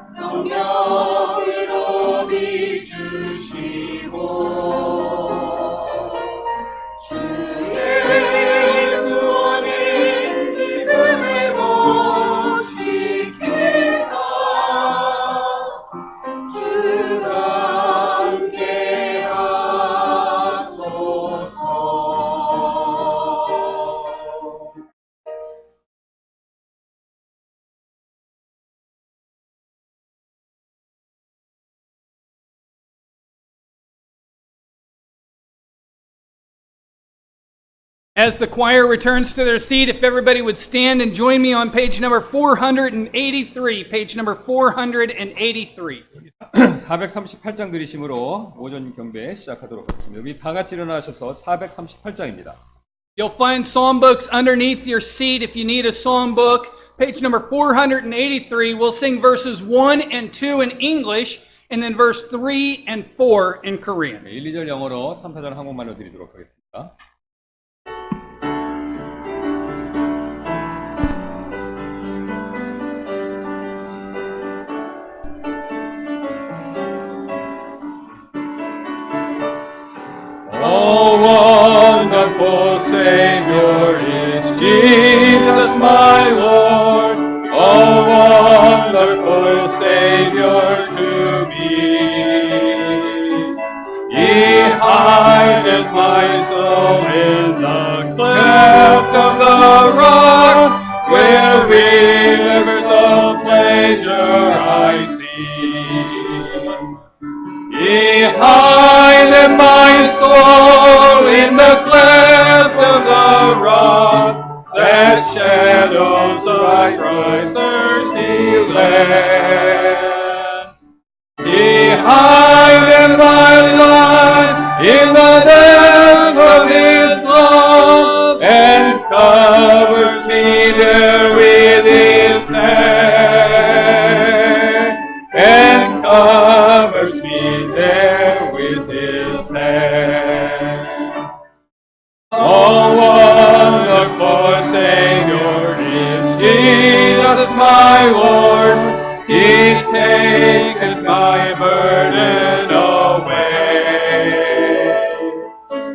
성령으로 비추시고 주의 구원의 기쁨을 모시께서 주가 함께 하소서. As the choir returns to their seat, if everybody would stand and join me on page number 483. Page number 483. 438장 들이심으로 오전 경배 시작하도록 하겠습니다. 여기 다 같이 일어나셔서 438장입니다. You'll find psalm books underneath your seat if you need a psalm book. Page number 483. We'll sing verses 1 and 2 in English, and then verse 3 and 4 in Korean. 1, 2절 영어로 3, 4절 한국말로 드리도록 하겠습니다. Oh, wonderful Savior is Jesus my Lord. Oh, wonderful Savior to me. He hideth my soul in the cleft of the rock, where rivers of pleasure I see. He hideth my soul in the cleft of the rock, that shadows of Christ's thirsty land. He hideth my life in the depths of His love, and covers me there with His hand, and covers me there with His hand. Oh, wonderful Savior is Jesus my Lord. He taketh my burden away.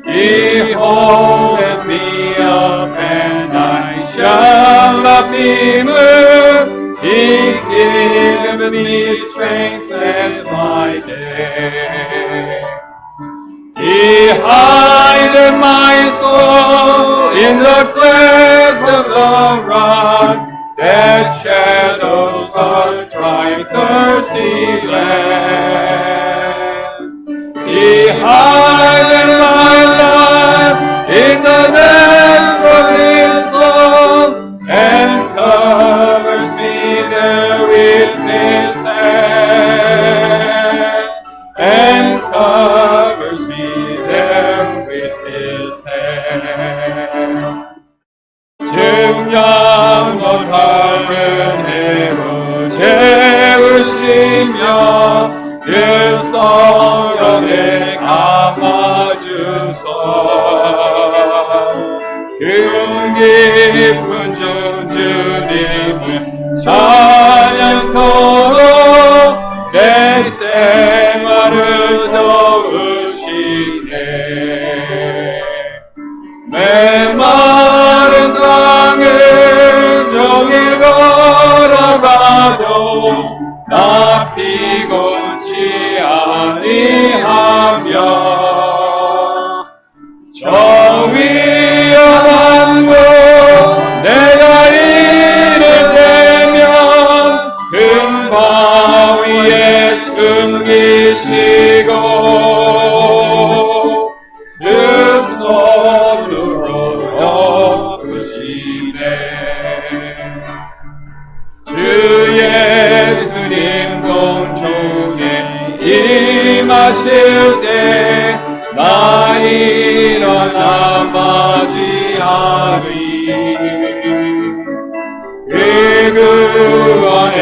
He holdeth me up, and I shall not be moved. He giveth me strength as my day. He hideth my soul in the cleft of the rock, that shadows of dry thirsty land. He hideth my life in the depths of His love, and covers me there with His hand, and covers me there with His hand. 증량한 하른 해로 채우시며 일성령에 감아주소. 기운 깊은 주님을 찬양토록 내 생활을 도우시네. 메마른 땅을 종일 걸어가도 나 피곤치 아니하며 저 위험한 곳 내가 이르되면 큰 바위에 숨기시고 주 손으로 덮으시네. 주 예수님 공중에 임하실 때 나 일어나 맞이하리. 그 구원의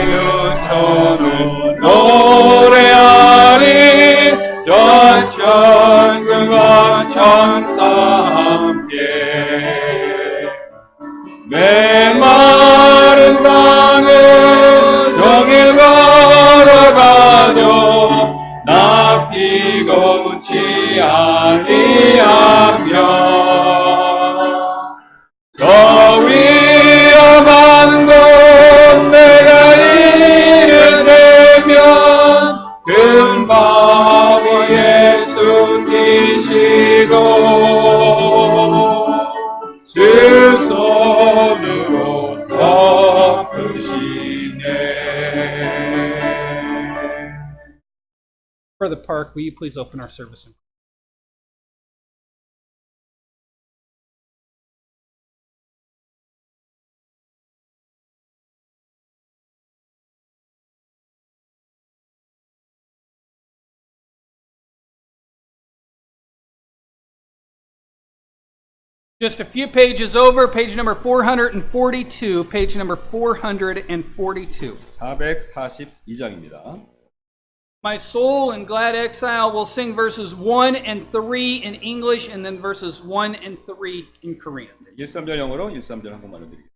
유천을 노래하리. 전 천국과 천사 함께 메마른 땅을 for the park, will you please open our service? Just a few pages over, page number 442, page number 442. 442장입니다. My soul in glad exile will sing verses 1 and 3 in English and then verses 1 and 3 in Korean. 1~3절 영어로 1~3절 한국말로 드리겠습니다.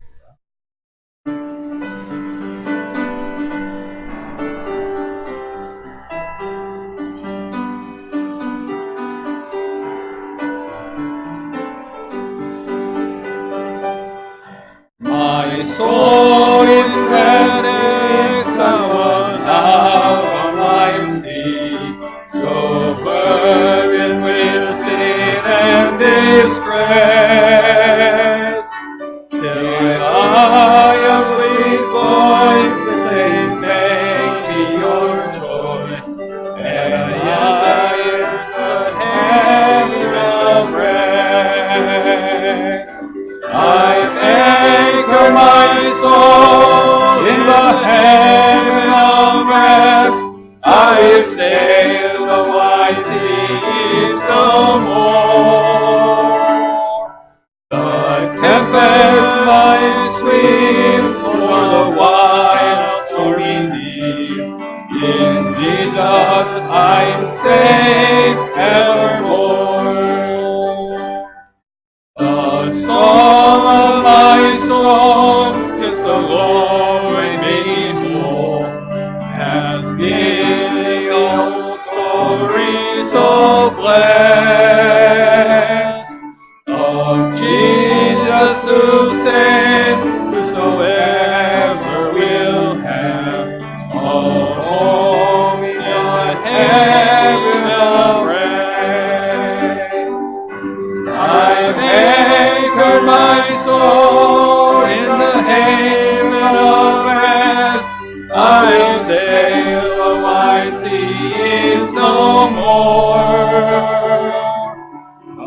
My soul is glad exile was out on my sea, so burdened with sin and distress, till I a sweet voice to say, make me your choice, and I could heaven of rest. I've anchored my soul in the heaven of rest. I sail the wide seas no more. The tempest might sweep o'er the wild stormy deep. In Jesus I'm safe evermore. The song of my soul since the Lord made me whole has been the old story so blessed of Jesus who said, whosoever will have a home in the heaven of rest. I've anchored my soul in the haven of rest. I sail the wide seas no more.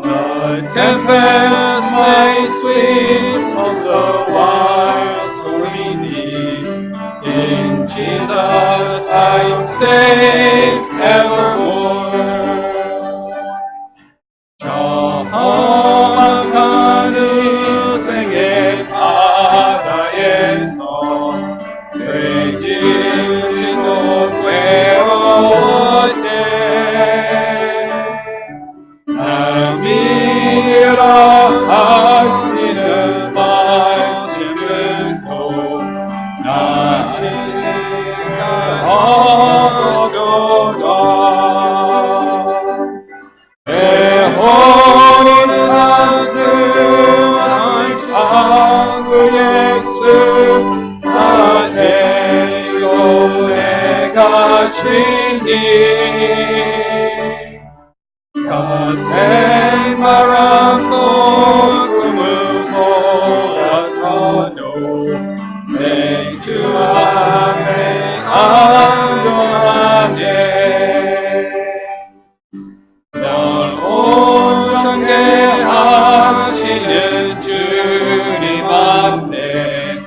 The tempest may sweep on the wild stormy deep. In Jesus I'm safe evermore. 정확한 의생의 바다에서 죄짓지 못 외로울 때 남이라 하시는 말씀을 또 나 시간하도다. 내 혼인 하늘한 창구 예수 아내요 내가 신이 거센 바람도 꿈을 몰아쳐도 내 주 안에 안전하네. 날 온전케 하시는 주님 앞에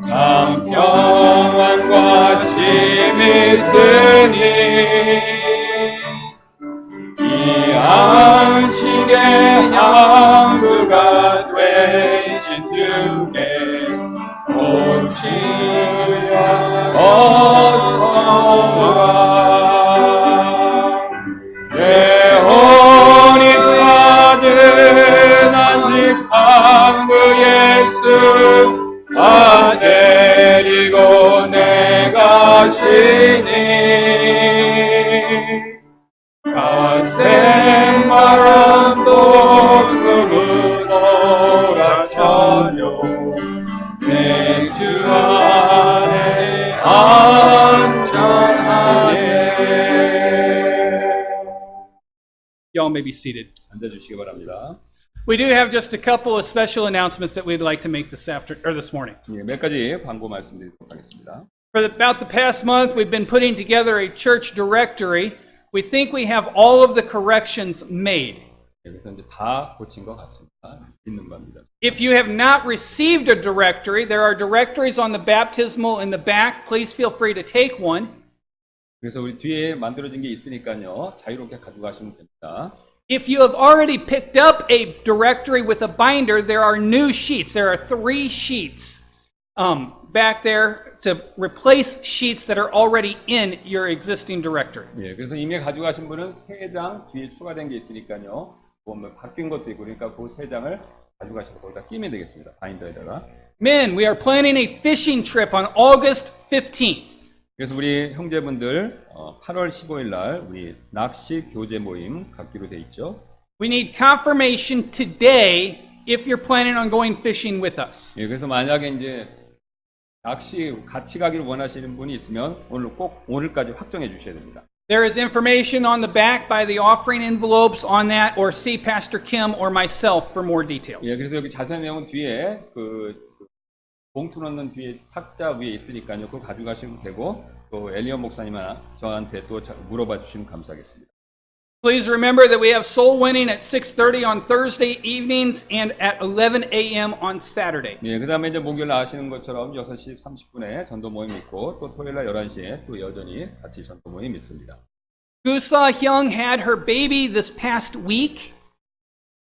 참 평안과 힘이 있으니 이 안식의 향구가 되신 주께 온 치유야 어서오라. 내 혼이 찾은 안식한 그 예수 다 데리고 내가 쉬니 거센 바람도 꿈을 몰아쳐도 내 주 안에 안전하네. Y'all may be seated. 앉아주시기 바랍니다. We do have just a couple of special announcements that we'd like to make this morning. 예, 몇 가지 광고 말씀드리도록 하겠습니다. For about the past month, we've been putting together a church directory We think we have all of the corrections made. 그래서 이제 다 고친 것 같습니다. 믿는 겁니다. If you have not received a directory, there are directories on the baptismal in the back. Please feel free to take one. 그래서 우리 뒤에 만들어진 게 있으니까요. 자유롭게 가져가시면 됩니다. If you have already picked up a directory with a binder, there are new sheets. There are 3 sheets back there to replace sheets that are already in your existing directory. 예, 그래서 이미 가져가신 분은 3장 뒤에 추가된 게 있으니까요. 보면 바뀐 것도 있고 그러니까 그 3장을 가져가시고 거기다 끼면 되겠습니다. 바인더에다가. Men, we are planning a fishing trip on August 15th. 그래서 우리 형제분들 8월 15일 날 우리 낚시 교제 모임 갖기로 돼 있죠. We need confirmation today if you're planning on going fishing with us. 예, 그래서 만약에 이제 낚시 같이 가기를 원하시는 분이 있으면 오늘 꼭 오늘까지 확정해 주셔야 됩니다. There is information on the back by the offering envelopes on that, or see Pastor Kim or myself for more details. 예, 그래서 여기 자세한 내용은 뒤에 봉투 넣는 뒤에 탁자 위에 있으니까요. 그거 가져가시면 되고 또 엘리엇 목사님이나 저한테 또 물어봐 주시면 감사하겠습니다. Please remember that we have soul winning at 6:30 on Thursday evenings and at 11 a.m. on Saturday. 예, 그 다음에 이제 목요일 아시는 것처럼 6시 30분에 전도 모임이 있고 또 토요일 날 11시에 또 여전히 같이 전도 모임이 있습니다. Gusa Hyung had her baby this past week.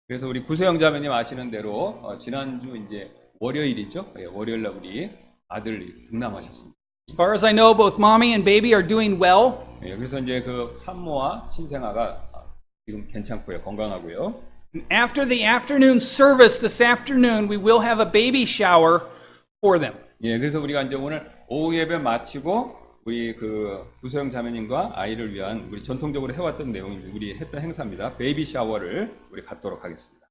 그래서 우리 구세영 자매님 아시는 대로 지난주 이제 월요일이죠. 예, 월요일 날 우리 아들이 등남하셨습니다. As far as I know, both mommy and baby are doing well. 예, 그래서 이제 그 산모와 신생아가 지금 괜찮고요, 건강하고요. After the afternoon service this afternoon, we will have a baby shower for them. 예, 그래서 우리가 이제 오늘 오후 예배 마치고 우리 그 구소영 자매님과 아이를 위한 우리 전통적으로 해왔던 내용이 우리 했던 행사입니다. 베이비 샤워를 우리 갖도록 하겠습니다.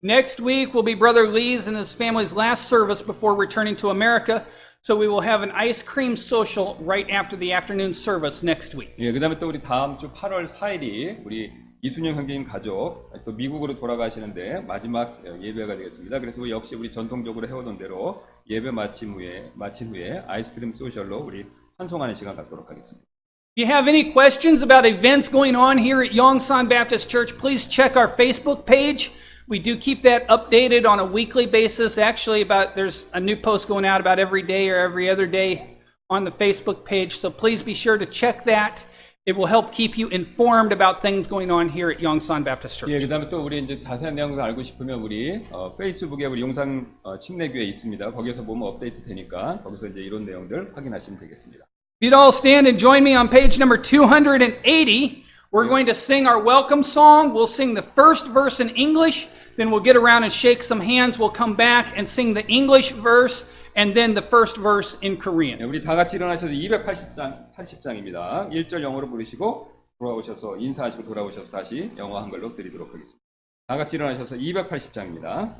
Next week will be Brother Lee's and his family's last service before returning to America. So we will have an ice cream social right after the afternoon service next week. 예, 그다음에 또 우리 다음 주 8월 4일이 우리 이순영 형제님 가족 또 미국으로 돌아가시는데 마지막 예배가 되겠습니다. 그래서 역시 우리 전통적으로 해오던 대로 예배 마친 후에 아이스크림 소셜로 우리 환송하는 시간 갖도록 하겠습니다. If you have any questions about events going on here at Yongsan Baptist Church, please check our Facebook page. We do keep that updated on a weekly basis. Actually, there's a new post going out about every day or every other day on the Facebook page. So please be sure to check that. It will help keep you informed about things going on here at Yongsan Baptist Church. 예, 그다음에 또 우리 이제 자세한 내용을 알고 싶으면 우리 페이스북에 우리 용산 침례교회 있습니다. 거기서 보면 업데이트 되니까 거기서 이제 이런 내용들 확인하시면 되겠습니다. If you'd all stand and join me on page number 280. We're going to sing our welcome song. We'll sing the first verse in English, then we'll get around and shake some hands. We'll come back and sing the English verse, and then the first verse in Korean. 네, 우리 다 같이 일어나셔서 280장입니다. 1절 영어로 부르시고 돌아오셔서 인사하시고 돌아오셔서 다시 영어 한글로 드리도록 하겠습니다. 다 같이 일어나셔서 280장입니다.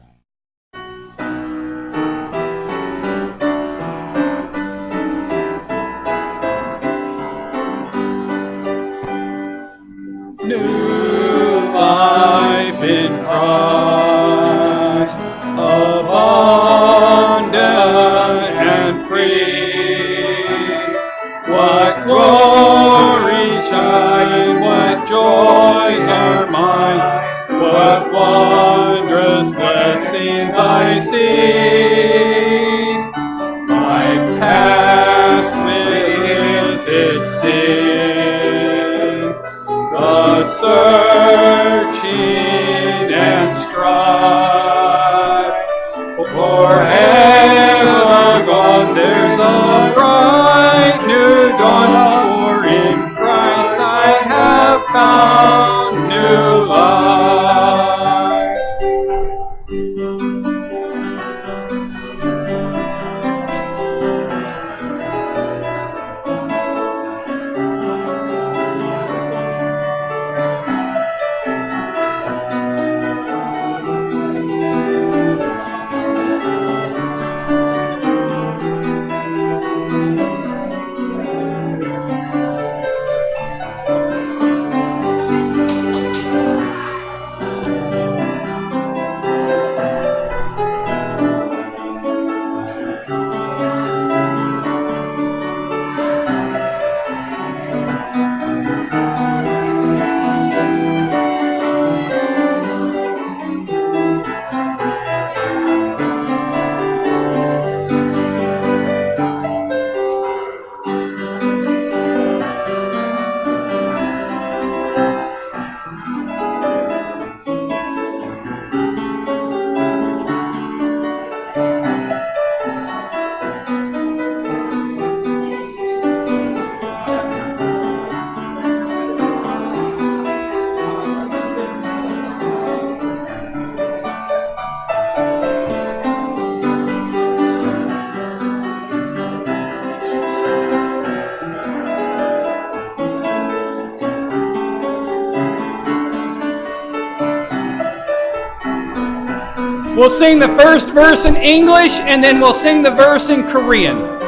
New life in Christ, abundant and free. What glory shine, what joys are mine, what wondrous blessings I see. My past with its sin, the searching and strife, forever gone, there's a bright new dawn, for in Christ I have found new life. We'll sing the first verse in English, and then we'll sing the verse in Korean.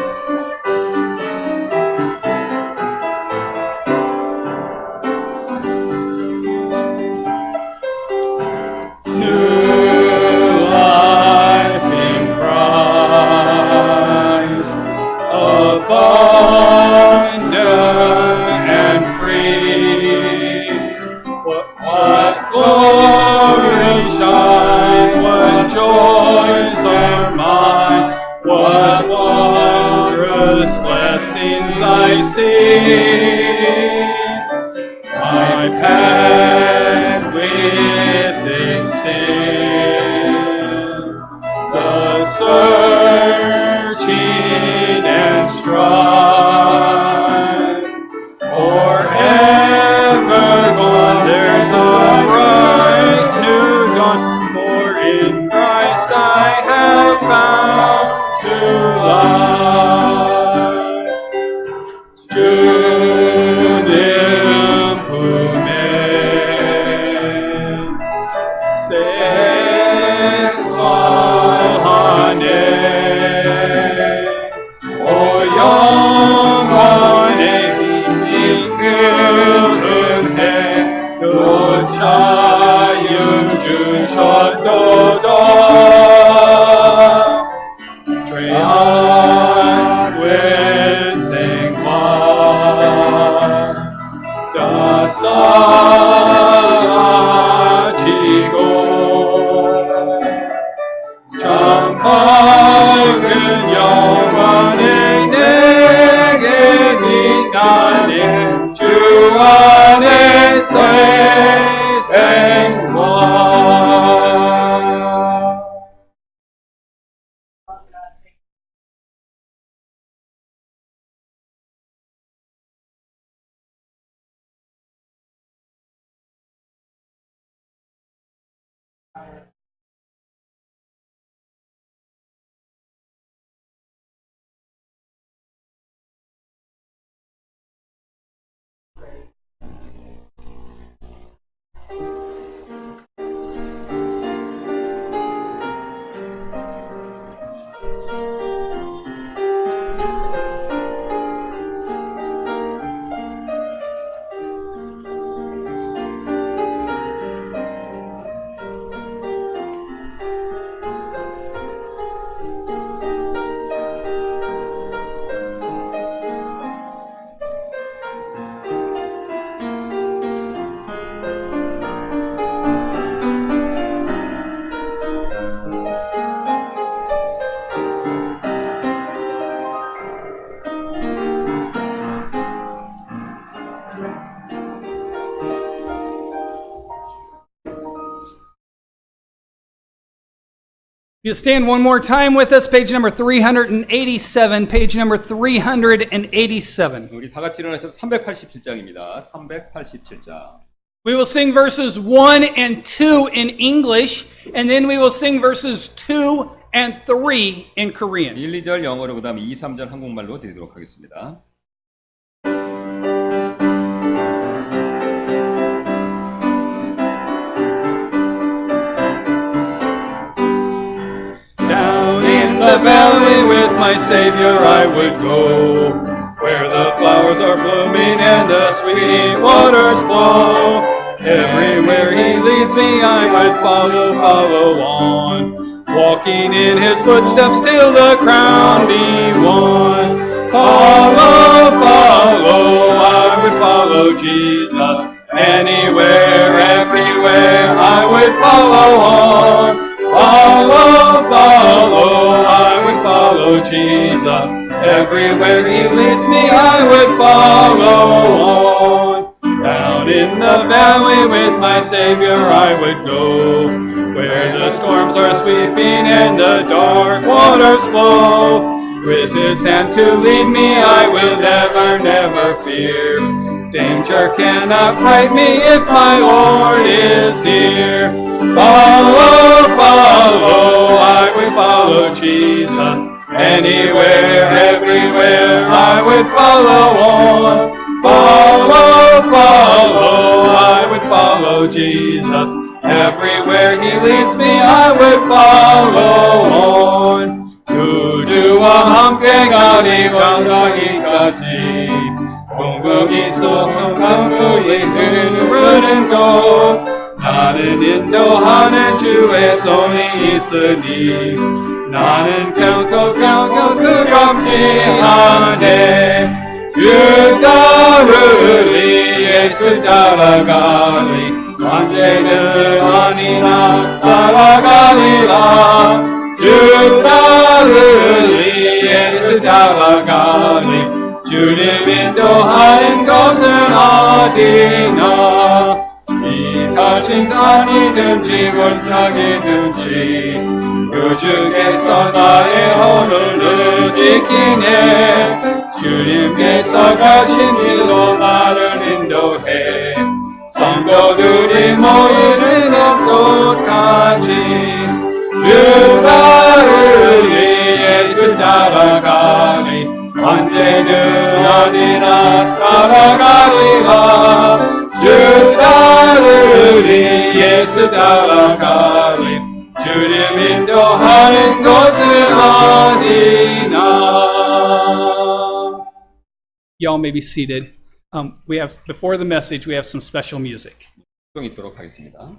You stand one more time with us, page number 387, page number 387. 우리 다 같이 일어나서 387장입니다. 387장. We will sing verses 1 and 2 in English, and then we will sing verses 2 and 3 in Korean. 1, 2절 영어로 그다음 2, 3절 한국말로 드리도록 하겠습니다. The valley with my Savior I would go, where the flowers are blooming and the sweet waters flow. Everywhere He leads me I would follow on, walking in His footsteps till the crown be won. Follow, I would follow Jesus, anywhere, everywhere I would follow on. Follow, I would follow Jesus. Everywhere He leads me, I would follow on. Down in the valley with my Savior I would go, where the storms are sweeping and the dark waters flow. With His hand to lead me, I will never fear. Danger cannot fright me if my Lord is near. Follow, I would follow Jesus. Anywhere, everywhere, I would follow on. Follow, I would follow Jesus. Everywhere He leads me, I would follow. 거기서 강구에 흐르는 곳 나는 인도하는 주의 손이 있으니 나는 결코 두렵지 않네 주 따르리 예수 따라가리 언제든 아니나 따라가리라 주 따르리 예수 따라가리 주님 인도하는 곳은 어디나 이 다친 산이든지 골짜기든지 그 주께서 나의 혼을 지키네 주님께서 가신 길로 나를 인도해 성도들이 모이는 곳까지 주 따르리 예수 따라가리 언제든 어디나 따라가리라 주 따르리 예수 따라가리 주님 인도하는 곳은 어디나 Y'all may be seated. We have, before the message, we have some special music. 송 있도록 하겠습니다.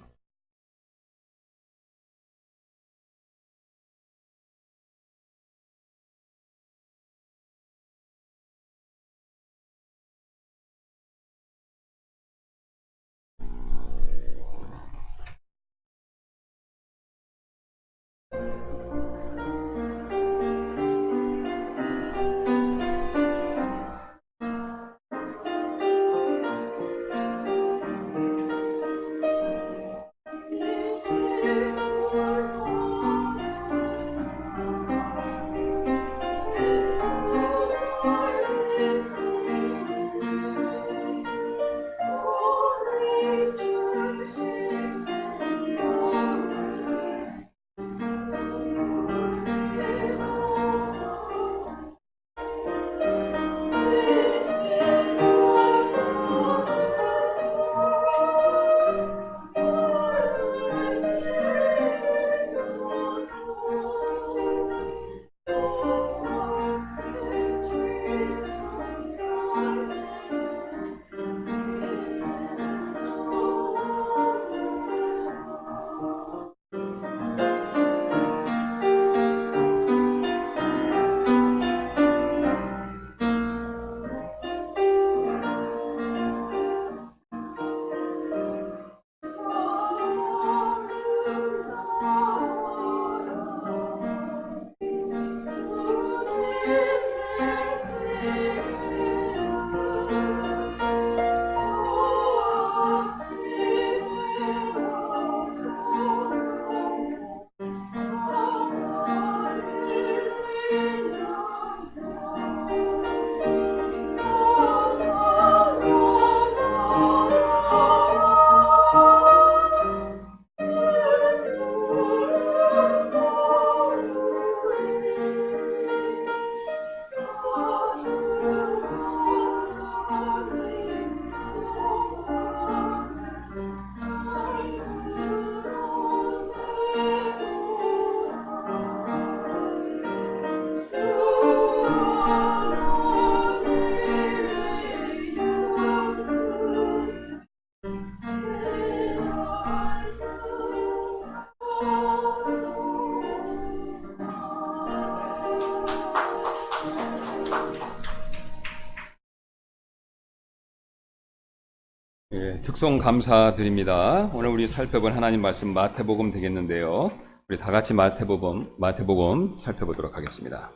예, 특송 감사드립니다. 오늘 우리 살펴본 하나님 말씀 마태복음 되겠는데요. 우리 다 같이 마태복음 살펴보도록 하겠습니다.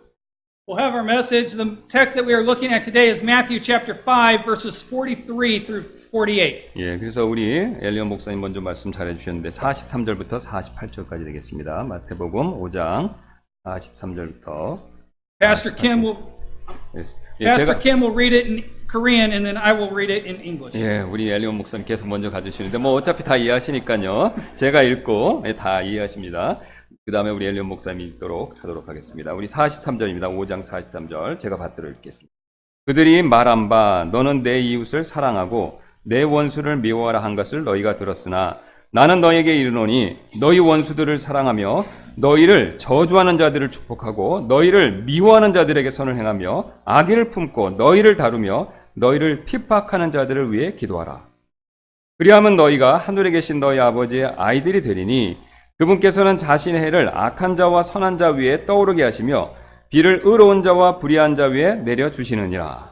We'll have our message. The text that we are looking at today is Matthew chapter 5, verses 43 through 48. 예, 그래서 우리 엘리언 목사님 먼저 말씀 잘해 주셨는데 43절부터 48절까지 되겠습니다. 마태복음 5장 43절부터 Pastor Kim will Pastor Kim will read it in Korean and then I will read it in English. 예, 우리 엘리온 목사님께서 먼저 가주시는데 뭐 어차피 다 이해하시니까요. 제가 읽고 다 이해하십니다. 그 다음에 우리 엘리온 목사님이 읽도록 하도록 하겠습니다. 우리 43절입니다. 5장 43절 제가 받들어 읽겠습니다. 그들이 말한 바 너는 내 이웃을 사랑하고 내 원수를 미워하라 한 것을 너희가 들었으나 나는 너에게 이르노니 너희 원수들을 사랑하며 너희를 저주하는 자들을 축복하고 너희를 미워하는 자들에게 선을 행하며 악의를 품고 너희를 다루며 너희를 핍박하는 자들을 위해 기도하라. 그리하면 너희가 하늘에 계신 너희 아버지의 아이들이 되리니 그분께서는 자신의 해를 악한 자와 선한 자 위에 떠오르게 하시며 비를 의로운 자와 불의한 자 위에 내려 주시느니라.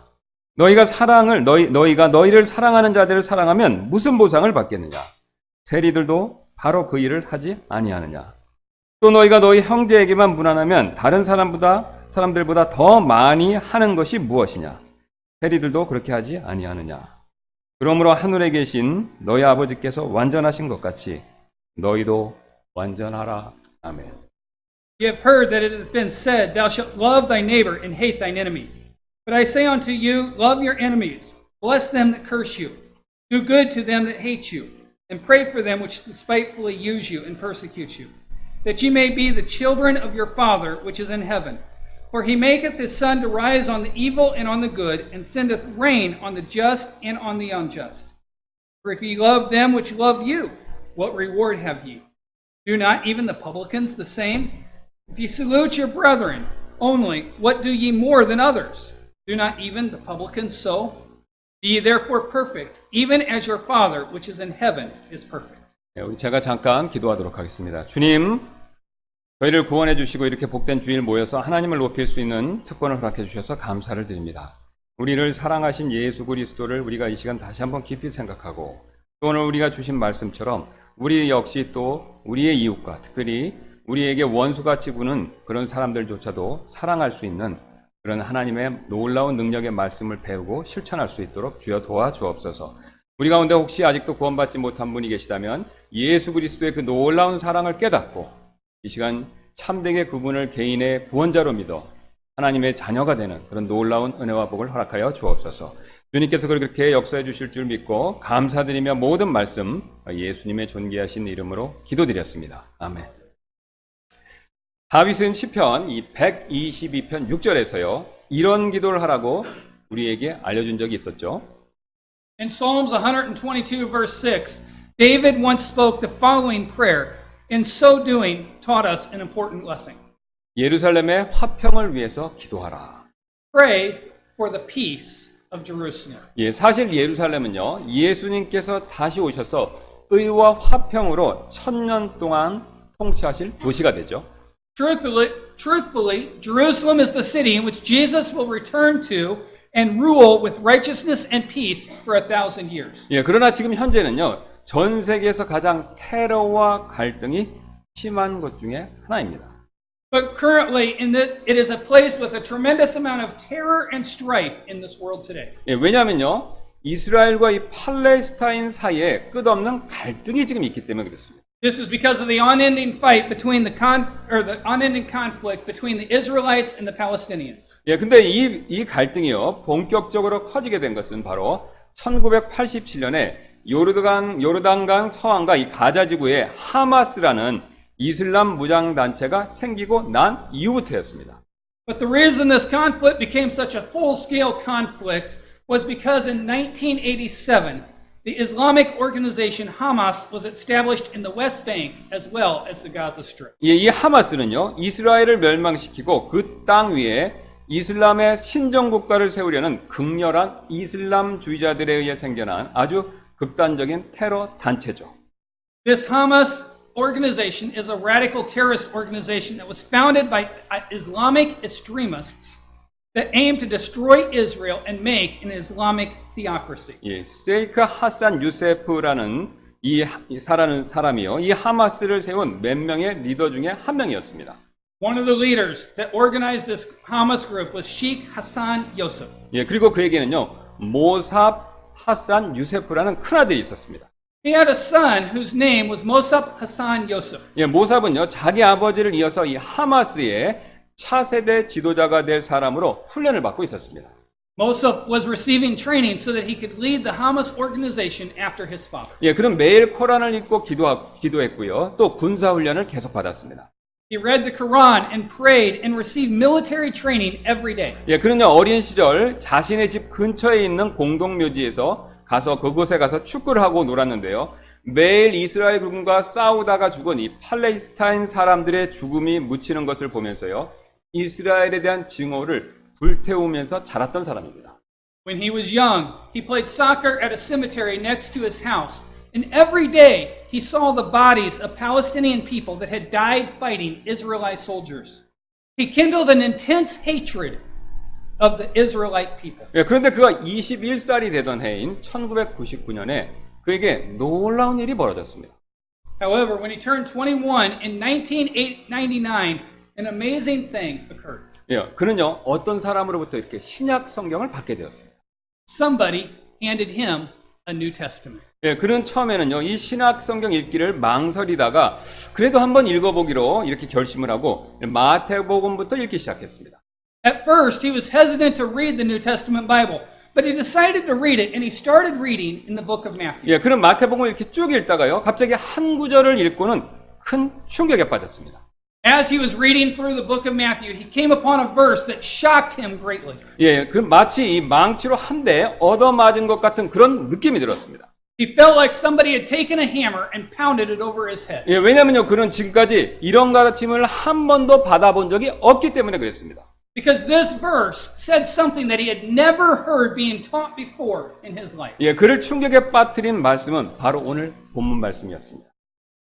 너희가 너희를 사랑하는 자들을 사랑하면 무슨 보상을 받겠느냐? 세리들도 바로 그 일을 하지 아니하느냐? 또 너희가 너희 형제에게만 무난하면 다른 사람들보다 더 많이 하는 것이 무엇이냐? 세리들도 그렇게 하지 아니하느냐? 그러므로 하늘에 계신 너희 아버지께서 완전하신 것 같이 너희도 완전하라. 아멘. You have heard that it hath been said, Thou shalt love thy neighbor and hate thine enemy. But I say unto you, love your enemies, bless them that curse you, do good to them that hate you, and pray for them which despitefully use you and persecute you, that ye may be the children of your Father which is in heaven. For he maketh his sun to rise on the evil and on the good, and sendeth rain on the just and on the unjust. For if ye love them which love you, what reward have ye? Do not even the publicans the same? If ye salute your brethren only, what do ye more than others? Do not even the publicans so? Be ye therefore perfect, even as your Father which is in heaven is perfect. 우리 제가 잠깐 기도하도록 하겠습니다. 주님, 저희를 구원해 주시고 이렇게 복된 주일 모여서 하나님을 높일 수 있는 특권을 허락해 주셔서 감사를 드립니다. 우리를 사랑하신 예수 그리스도를 우리가 이 시간 다시 한번 깊이 생각하고 또 오늘 우리가 주신 말씀처럼 우리 역시 또 우리의 이웃과 특별히 우리에게 원수같이 구는 그런 사람들조차도 사랑할 수 있는 그런 하나님의 놀라운 능력의 말씀을 배우고 실천할 수 있도록 주여 도와주옵소서. 우리 가운데 혹시 아직도 구원받지 못한 분이 계시다면 예수 그리스도의 그 놀라운 사랑을 깨닫고 이 시간 참되게 그분을 개인의 구원자로 믿어 하나님의 자녀가 되는 그런 놀라운 은혜와 복을 허락하여 주옵소서. 주님께서 그렇게 역사해 주실 줄 믿고 감사드리며 모든 말씀 예수님의 존귀하신 이름으로 기도드렸습니다. 아멘. 다윗은 시편 122편 6절에서요. 이런 기도를 하라고 우리에게 알려준 적이 있었죠. In Psalms 122 verse 6, David once spoke the following prayer. In so doing, taught us an important lesson. 예루살렘의 화평을 위해서 기도하라. Pray for the peace of Jerusalem. 예, 사실 예루살렘은요. 예수님께서 다시 오셔서 의와 화평으로 1000년 동안 통치하실 도시가 되죠. Truthfully, Jerusalem is the city in which Jesus will return to and rule with righteousness and peace for 1,000 years. 예, 그러나 지금 현재는요. 전 세계에서 가장 테러와 갈등이 심한 것 중에 하나입니다. But currently, it is a place with a tremendous amount of terror and strife in this world today. 예, 왜냐하면요. 이스라엘과 이 팔레스타인 사이에 끝없는 갈등이 지금 있기 때문에 그렇습니다. This is because of the unending fight between the unending conflict between the Israelites and the Palestinians. 예, 근데 이 갈등이요. 본격적으로 커지게 된 것은 바로 1987년에 요르단강 서안과 이 가자 지구에 하마스라는 이슬람 무장 단체가 생기고 난 이후부터였습니다. But the reason this conflict became such a full-scale conflict was because in 1987, the Islamic organization Hamas was established in the West Bank as well as the Gaza Strip. 예, 이 하마스는요. 이스라엘을 멸망시키고 그 땅 위에 이슬람의 신정국가를 세우려는 극렬한 이슬람주의자들에 의해 생겨난 아주 극단적인 테러 단체죠. This Hamas organization is a radical terrorist organization that was founded by Islamic extremists that aim to destroy Israel and make an Islamic theocracy. 예, 세이크 하산 유세프라는 이 사람이요. 이 하마스를 세운 몇 명의 리더 중에 한 명이었습니다. One of the leaders that organized this Hamas group was Sheikh Hassan Yusuf. 예, 그리고 그에게는요. 모삽 하산 유세프라는 큰아들이 있었습니다. He had a son whose name was Mossab Hassan Yusuf. 예, 모삽은요. 자기 아버지를 이어서 이 하마스의 차세대 지도자가 될 사람으로 훈련을 받고 있었습니다. Mossab was receiving training so that he could lead the Hamas organization after his father. 예, 그는 매일 코란을 읽고 기도했고요. 또 군사 훈련을 계속 받았습니다. He read the Quran and prayed and received military training every day. 예, 그는요. 어린 시절 자신의 집 근처에 있는 공동묘지에서 그곳에 가서 축구를 하고 놀았는데요. 매일 이스라엘 군과 싸우다가 죽은 이 팔레스타인 사람들의 죽음이 묻히는 것을 보면서요. 이스라엘에 대한 증오를 불태우면서 자랐던 사람입니다. When he was young, he played soccer at a cemetery next to his house. And every day he saw the bodies of Palestinian people that had died fighting Israelite soldiers. He kindled an intense hatred of the Israelite people. 예, 그런데 그가 21살이 되던 해인 1999년에 그에게 놀라운 일이 벌어졌습니다. However, when he turned 21 in 1999, an amazing thing occurred. 예, 그는요 어떤 사람으로부터 이렇게 신약 성경을 받게 되었습니다. Somebody handed him a New Testament. 예, 그는 처음에는요 이 신약 성경 읽기를 망설이다가 그래도 한번 읽어보기로 이렇게 결심을 하고 마태복음부터 읽기 시작했습니다. At first, he was hesitant to read the New Testament Bible, but he decided to read it, and he started reading in the book of Matthew. 예, 그는 마태복음을 이렇게 쭉 읽다가요 갑자기 한 구절을 읽고는 큰 충격에 빠졌습니다. As he was reading through the book of Matthew, he came upon a verse that shocked him greatly. 예, 그 마치 이 망치로 한 대 얻어맞은 것 같은 그런 느낌이 들었습니다. He felt like somebody had taken a hammer and pounded it over his head. 예, 왜냐면요 그는 지금까지 이런 가르침을 한 번도 받아본 적이 없기 때문에 그랬습니다. Because this verse said something that he had never heard being taught before in his life. 예, 그를 충격에 빠뜨린 말씀은 바로 오늘 본문 말씀이었습니다.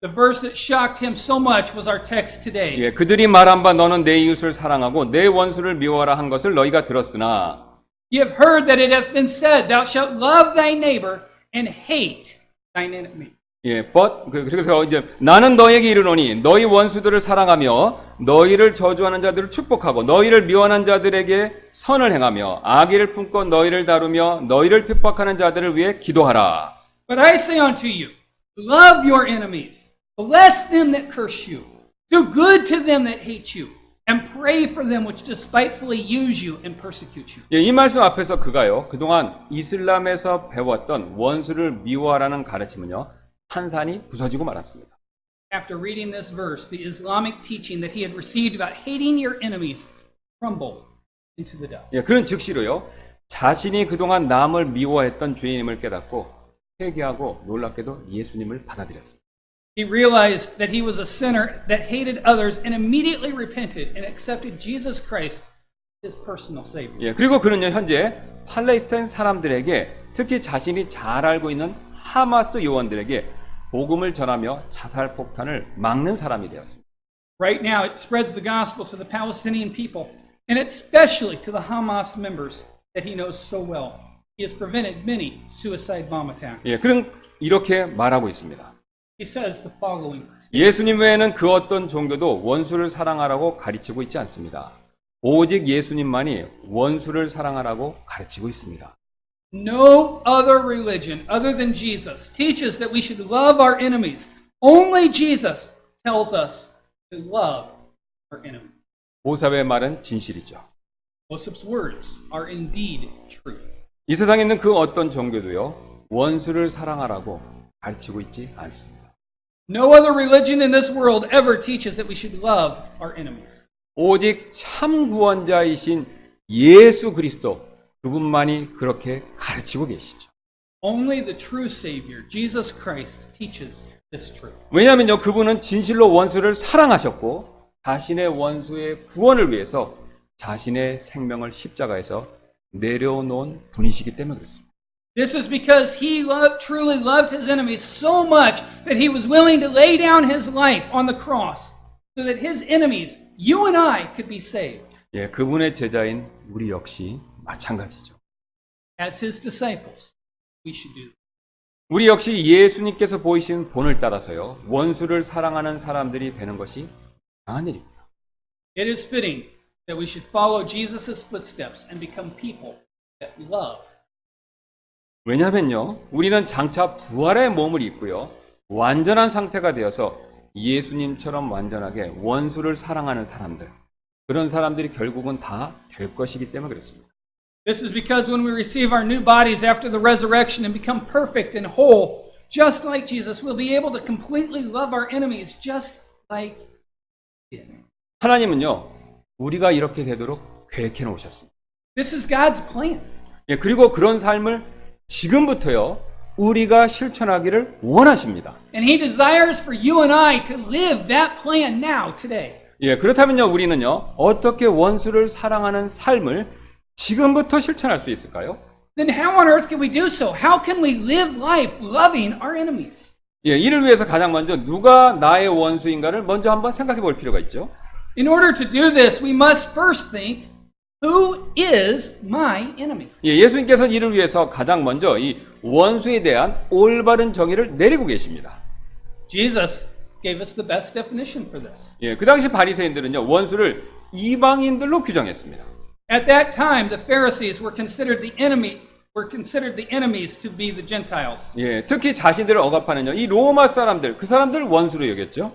The verse that shocked him so much was our text today. 예, 그들이 말한 바 너는 내 이웃을 사랑하고 내 원수를 미워하라 한 것을 너희가 들었으나 You have heard that it hath been said, Thou shalt love thy neighbor and hate thine enemy. 예, 그래서 이제 나는 너에게 이르노니 너희 원수들을 사랑하며 너희를 저주하는 자들을 축복하고 너희를 미워하는 자들에게 선을 행하며 악의를 품고 너희를 다루며 너희를 핍박하는 자들을 위해 기도하라. But I say unto you, love your enemies, bless them that curse you, do good to them that hate you, and pray for them which despitefully use you and persecute you. 예, 이 말씀 앞에서 그가요 그동안 이슬람에서 배웠던 원수를 미워하라는 가르침은요 탄산이 부서지고 말았습니다. After reading this verse, the Islamic teaching that he had received about hating your enemies crumbled into the dust. 예, 그런 즉시로요 자신이 그동안 남을 미워했던 죄인임을 깨닫고 회개하고 놀랍게도 예수님을 받아들였습니다. He realized that he was a sinner that hated others and immediately repented and accepted Jesus Christ as his personal Savior. 예, 그리고 그는요 현재 팔레스타인 사람들에게 특히 자신이 잘 알고 있는 하마스 요원들에게 복음을 전하며 자살 폭탄을 막는 사람이 되었습니다. Right now, it spreads the gospel to the Palestinian people, and especially to the Hamas members that he knows so well. He has prevented many suicide bomb attacks. 예, 그는 이렇게 말하고 있습니다. He says the following. 예수님 외에는 그 어떤 종교도 원수를 사랑하라고 가르치고 있지 않습니다. 오직 예수님만이 원수를 사랑하라고 가르치고 있습니다. No other religion other than Jesus teaches that we should love our enemies. Only Jesus tells us to love our enemies. 보사의 말은 진실이죠. Joseph's words are indeed true. 이 세상에 있는 그 어떤 종교도요 원수를 사랑하라고 가르치고 있지 않습니다. No other religion in this world ever teaches that we should love our enemies. 오직 참 구원자이신 예수 그리스도 그분만이 그렇게 가르치고 계시죠. Only the true Savior, Jesus Christ, teaches this truth. 왜냐하면요 그분은 진실로 원수를 사랑하셨고 자신의 원수의 구원을 위해서 자신의 생명을 십자가에서 내려놓은 분이시기 때문에 그렇습니다. This is because he truly loved his enemies so much that he was willing to lay down his life on the cross so that his enemies, you and I, could be saved. 예, 그분의 제자인 우리 역시 마찬가지죠. As his disciples, we should do. 우리 역시 예수님께서 보이신 본을 따라서요 원수를 사랑하는 사람들이 되는 것이 당한 일입니다. It is fitting that we should follow Jesus' footsteps and become people that love. 왜냐하면요 우리는 장차 부활의 몸을 입고요 완전한 상태가 되어서 예수님처럼 완전하게 원수를 사랑하는 사람들 그런 사람들이 결국은 다 될 것이기 때문에 그렇습니다. This is because when we receive our new bodies after the resurrection and become perfect and whole, just like Jesus, we'll be able to completely love our enemies just like he did. 하나님은요 우리가 이렇게 되도록 계획해 놓으셨습니다. This is God's plan. 예, 그리고 그런 삶을 지금부터요 우리가 실천하기를 원하십니다. And he desires for you and I to live that plan now, today. 예, 그렇다면요 우리는요 어떻게 원수를 사랑하는 삶을 지금부터 실천할 수 있을까요? then how on earth can we do so? How can we live life loving our enemies? 예, 이를 위해서 가장 먼저 누가 나의 원수인가를 먼저 한번 생각해 볼 필요가 있죠. In order to do this, we must first think, who is my enemy? 예, 예수님께서는 이를 위해서 가장 먼저 이 원수에 대한 올바른 정의를 내리고 계십니다. Jesus gave us the best definition for this. 예, 그 당시 바리새인들은요, 원수를 이방인들로 규정했습니다. At that time, the Pharisees were considered the enemies to be the Gentiles. 예, 특히 자신들을 억압하는 이 로마 사람들, 그 사람들 원수로 여겼죠.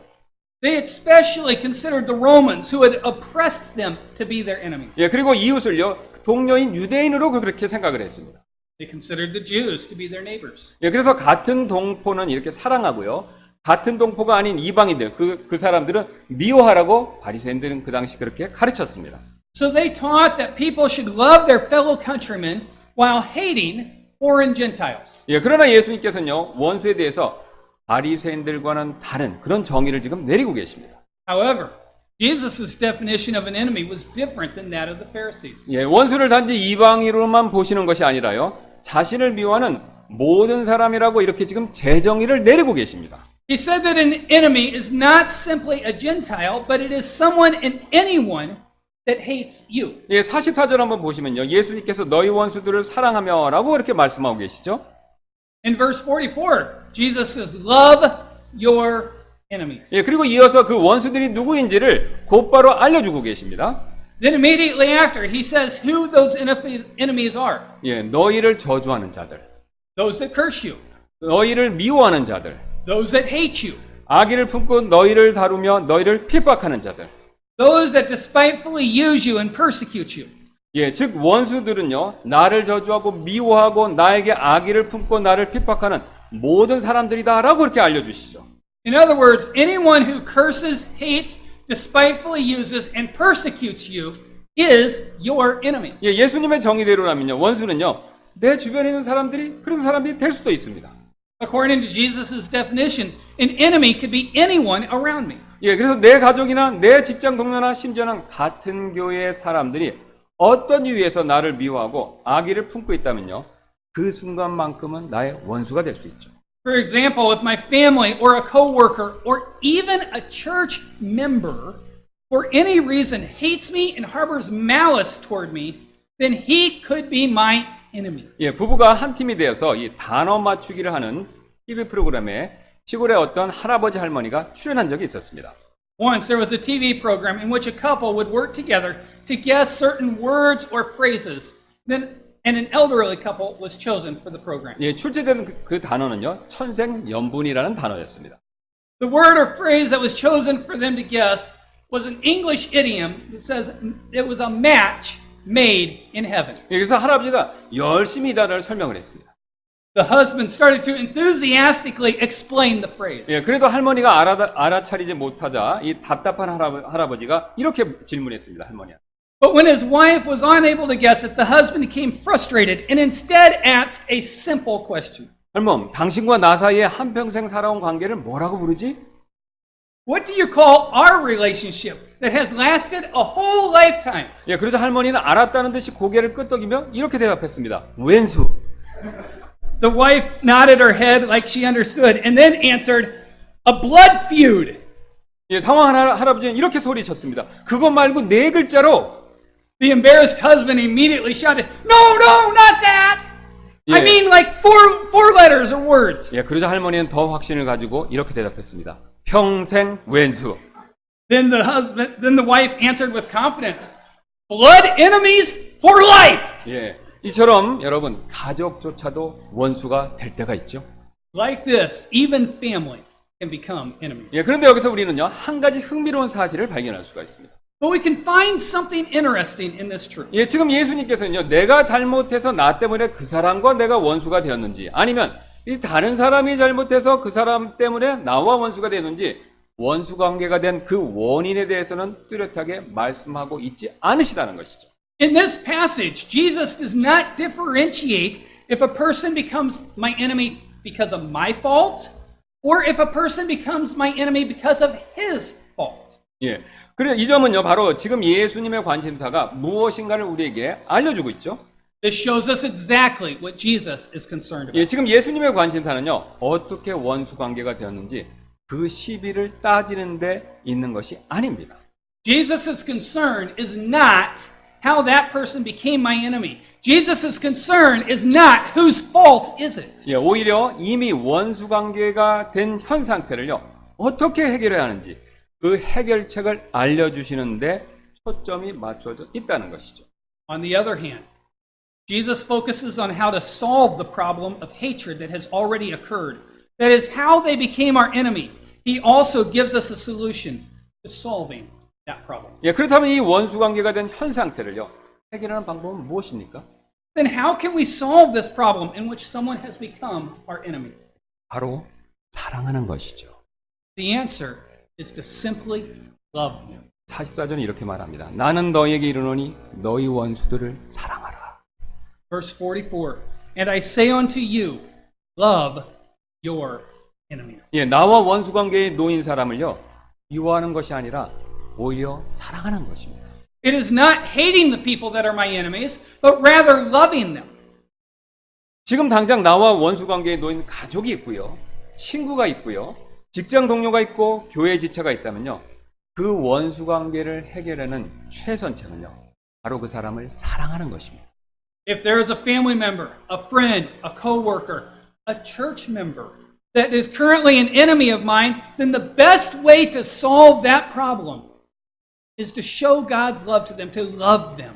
They especially considered the Romans who had oppressed them to be their enemies. 예, 그리고 이웃을요, 동료인 유대인으로 그렇게 생각을 했습니다. They considered the Jews to be their neighbors. 예, 그래서 같은 동포는 이렇게 사랑하고요, 같은 동포가 아닌 이방인들, 그 사람들은 미워하라고 바리새인들은 그 당시 그렇게 가르쳤습니다. So they taught that people should love their fellow countrymen while hating foreign Gentiles. 예, 그러나 예수님께서는요, 원수에 대해서 바리새인들과는 다른 그런 정의를 지금 내리고 계십니다. However, Jesus' definition of an enemy was different than that of the Pharisees. 예, 원수를 단지 이방인으로만 보시는 것이 아니라요, 자신을 미워하는 모든 사람이라고 이렇게 지금 재정의를 내리고 계십니다. He said that an enemy is not simply a Gentile, but it is someone and anyone that hates you. 예, 44절 한번 보시면요, 예수님께서 너희 원수들을 사랑하며 라고 이렇게 말씀하고 계시죠. In verse 44, Jesus says, love your enemies. 예, 그리고 이어서 그 원수들이 누구인지를 곧바로 알려주고 계십니다. Then immediately after, he says who those enemies are. 예, 너희를 저주하는 자들, Those that curse you. 너희를 미워하는 자들, Those that hate you. 악의를 품고 너희를 다루며 너희를 핍박하는 자들. Those that despitefully use you and persecute you. 예, 즉 원수들은요, 나를 저주하고 미워하고 나에게 악의를 품고 나를 핍박하는 모든 사람들이다라고 이렇게 알려주시죠. In other words, anyone who curses, hates, despitefully uses, and persecutes you is your enemy. 예, 예수님의 정의대로라면요, 원수는요, 내 주변에 있는 사람들이 그런 사람들이 될 수도 있습니다. According to Jesus' definition, an enemy could be anyone around me. 예, 그래서 내 가족이나 내 직장 동료나 심지어는 같은 교회의 사람들이 어떤 이유에서 나를 미워하고 악의를 품고 있다면요, 그 순간만큼은 나의 원수가 될 수 있죠. For example, if my family or a coworker or even a church member for any reason hates me and harbors malice toward me, then he could be my enemy. 예, 부부가 한 팀이 되어서 이 단어 맞추기를 하는 TV 프로그램에 시골의 어떤 할아버지 할머니가 출연한 적이 있었습니다. Once there was a TV program in which a couple would work together to guess certain words or phrases. And an elderly couple was chosen for the program. 예, 출제된 그 단어는요, 천생연분이라는 단어였습니다. The word or phrase that was chosen for them to guess was an English idiom that says it was a match made in heaven. 예, 그래서 할아버지가 열심히 이 단어를 설명을 했습니다. The husband started to enthusiastically explain the phrase. 예, 그래도 할머니가 알아차리지 못하자 이 답답한 할아버지가 이렇게 질문했습니다. 할머니한테. But when his wife was unable to guess it, the husband became frustrated and instead asked a simple question. 할멈, 당신과 나 사이에 한평생 살아온 관계를 뭐라고 부르지? What do you call our relationship that has lasted a whole lifetime? 예, 그러자 할머니는 알았다는 듯이 고개를 끄덕이며 이렇게 대답했습니다. 왼수. The wife nodded her head like she understood and then answered, a blood feud. 예, 당황한 할아버지는 이렇게 소리쳤습니다. 그거 말고 네 글자로. The embarrassed husband immediately shouted, no, not that. 예. I mean like four letters or words. 예, 그러자 할머니는 더 확신을 가지고 이렇게 대답했습니다. 평생 왼수. Then the wife answered with confidence, blood enemies for life. 예, 이처럼 여러분 가족조차도 원수가 될 때가 있죠. Like this, even family can become enemies. 예, 그런데 여기서 우리는요, 한 가지 흥미로운 사실을 발견할 수가 있습니다. But we can find something interesting in this truth. 예, 지금 예수님께서는요, 내가 잘못해서 나 때문에 그 사람과 내가 원수가 되었는지, 아니면 이 다른 사람이 잘못해서 그 사람 때문에 나와 원수가 되는지, 원수 관계가 된 그 원인에 대해서는 뚜렷하게 말씀하고 있지 않으시다는 것이죠. In this passage, Jesus does not differentiate if a person becomes my enemy because of my fault, or if a person becomes my enemy because of his fault. 예. 그래서 이 점은요, 바로 지금 예수님의 관심사가 무엇인가를 우리에게 알려주고 있죠. This shows us exactly what Jesus is concerned about. 예, 지금 예수님의 관심사는요, 어떻게 원수 관계가 되었는지 그 시비를 따지는 데 있는 것이 아닙니다. Jesus' concern is not how that person became my enemy. Jesus' concern is not whose fault is it. 예, 오히려 이미 원수 관계가 된 현 상태를요, 어떻게 해결해야 하는지 그 해결책을 알려주시는데 초점이 맞춰져 있다는 것이죠. On the other hand, Jesus focuses on how to solve the problem of hatred that has already occurred. That is how they became our enemy. He also gives us a solution to solving that problem. 예, 그렇다면 이 원수 관계가 된 현 상태를요, 해결하는 방법은 무엇입니까? Then how can we solve this problem in which someone has become our enemy? 바로 사랑하는 것이죠. The answer is to simply love them. 44절은 이렇게 말합니다. 나는 너희에게 이르노니 너희 원수들을 사랑하라. Verse 44, And I say unto you, love your enemies. 예, 나와 원수 관계에 놓인 사람을요, 미워하는 것이 아니라 오히려 사랑하는 것입니다. It is not hating the people that are my enemies, but rather loving them. 지금 당장 나와 원수 관계에 놓인 가족이 있고요, 친구가 있고요, 직장 동료가 있고 교회 지체가 있다면요, 그 원수 관계를 해결하는 최선책은요, 바로 그 사람을 사랑하는 것입니다. If there is a family member, a friend, a coworker, a church member that is currently an enemy of mine, then the best way to solve that problem is to show God's love to them, to love them.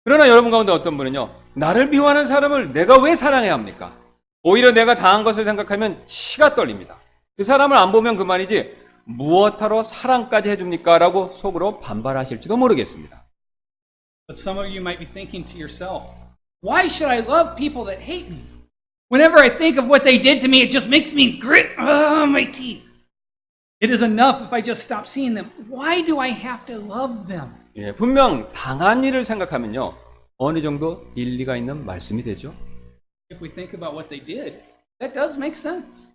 그러나 여러분 가운데 어떤 분은요, 나를 미워하는 사람을 내가 왜 사랑해야 합니까? 오히려 내가 당한 것을 생각하면 치가 떨립니다. 그 사람을 안 보면 그만이지 무엇하러 사랑까지 해줍니까? 라고 속으로 반발하실지도 모르겠습니다. But some of you might be thinking to yourself, why should I love people that hate me? Whenever I think of what they did to me, it just makes me grit my teeth. It is enough if I just stop seeing them. Why do I have to love them? 예, 분명 당한 일을 생각하면요, 어느 정도 일리가 있는 말씀이 되죠. If we think about what they did, that does make sense.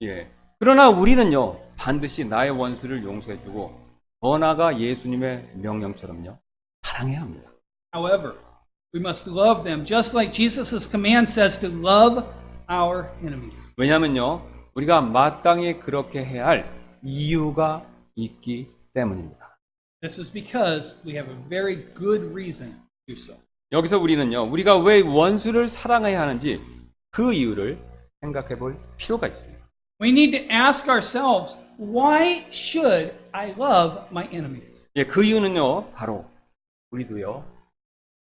예. 그러나 우리는요, 반드시 나의 원수를 용서해주고 더 나아가 예수님의 명령처럼요, 사랑해야 합니다. However, we must love them just like Jesus' command says to love our enemies. 왜냐하면요, 우리가 마땅히 그렇게 해야 할 이유가 있기 때문입니다. This is because we have a very good reason to do so. 여기서 우리는요, 우리가 왜 원수를 사랑해야 하는지 그 이유를 생각해 볼 필요가 있습니다. We need to ask ourselves, why should I love my enemies? 예, 그 이유는요, 바로 우리도요,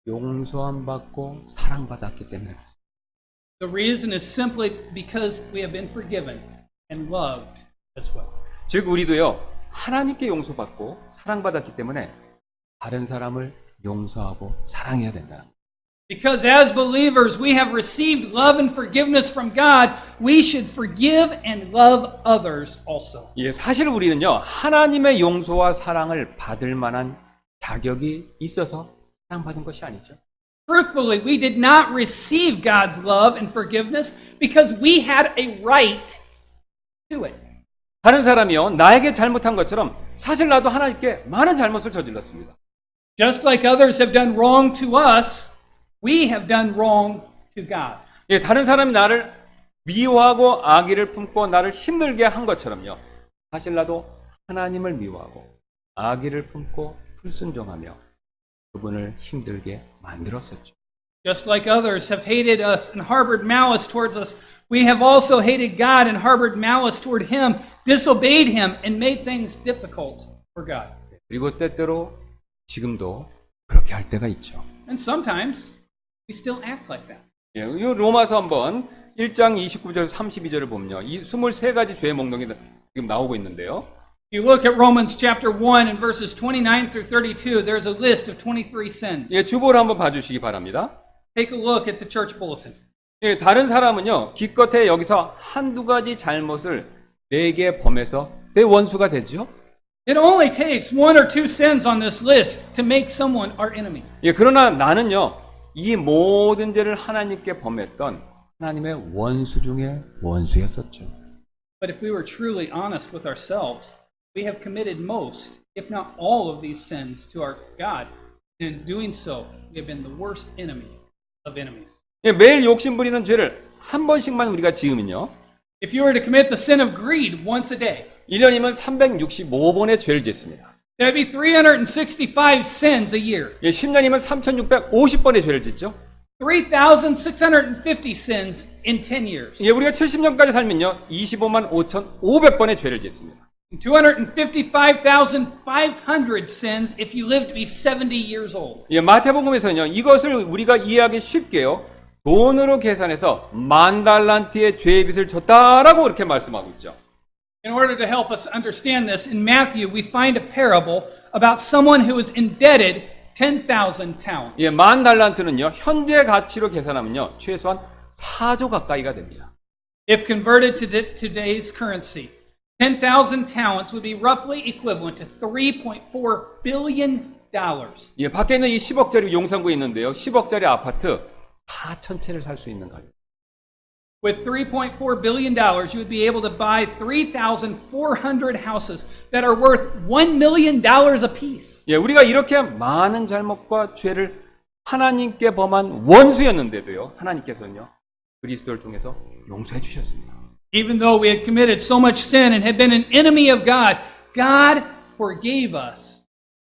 용서함 받고 사랑받았기 때문에 그렇습니다. The reason is simply because we have been forgiven and loved as well. 즉 우리도요, 하나님께 용서받고 사랑받았기 때문에 다른 사람을 용서하고 사랑해야 된다. Because as believers we have received love and forgiveness from God, we should forgive and love others also. 예, 사실 우리는요, 하나님의 용서와 사랑을 받을 만한 자격이 있어서 사랑받은 것이 아니죠. Truthfully, we did not receive God's love and forgiveness because we had a right to it. 다른 사람이요, 나에게 잘못한 것처럼 사실 나도 하나님께 많은 잘못을 저질렀습니다. Just like others have done wrong to us, we have done wrong to God. 예, 다른 사람이 나를 미워하고 악의를 품고 나를 힘들게 한 것처럼요, 사실 나도 하나님을 미워하고 악의를 품고 불순종하며 그분을 힘들게 만들었었죠. Just like others have hated us and harbored malice towards us, we have also hated God and harbored malice toward Him, disobeyed Him, and made things difficult for God. 그리고 때때로 지금도 그렇게 할 때가 있죠. And sometimes we still act like that. 예, 이 로마서 한번 1장 29절 32절을 보면요, 이 23가지 죄의 목록이 지금 나오고 있는데요. If you look at Romans chapter 1 and verses 29 through 32, there's a list of 23 sins. 예, 주보를 한번 봐주시기 바랍니다. Take a look at the church bulletin. 예, 다른 사람은요, 기껏해 여기서 한두 가지 잘못을 내게 범해서 내 원수가 되죠. It only takes one or two sins on this list to make someone our enemy. 예, 그러나 나는요, 이 모든 죄를 하나님께 범했던 하나님의 원수 중에 원수였었죠. But if we were truly honest with ourselves, we have committed most, if not all of these sins to our God. And in doing so, we have been the worst enemy of enemies. 예, 매일 욕심부리는 죄를 한 번씩만 우리가 지으면요. If you were to commit the sin of greed once a day, 1년이면 365번의 죄를 짓습니다. that'd be 365 sins a year. 예, 10년이면 3650번의 죄를 짓죠. 3,650 sins in 10 years. 예, 우리가 70년까지 살면요. 25만 5,500번의 죄를 짓습니다. 255,500 sins if you live to be 70 years old. 예, 마태복음에서는요. 이것을 우리가 이해하기 쉽게요. 돈으로 계산해서 10,000달란트의 죄의 빚을 졌다라고 그렇게 말씀하고 있죠. In order to help us understand this, in Matthew we find a parable about someone who is indebted 10,000 talents. 예, 10,000달란트는요. 현재 가치로 계산하면요. 최소한 4조 가까이가 됩니다. If converted to today's currency, 10,000 talents would be roughly equivalent to $3.4 billion. 예, 밖에 있는 이 10억짜리 용산구에 있는데요. 10억짜리 아파트 4,000채를 살 수 있는 가격. With $3.4 billion, you would be able to buy 3,400 houses that are worth $1 million apiece. 예, 우리가 이렇게 많은 잘못과 죄를 하나님께 범한 원수였는데도요. 하나님께서는요. 그리스도를 통해서 용서해 주셨습니다. Even though we had committed so much sin and had been an enemy of God, God forgave us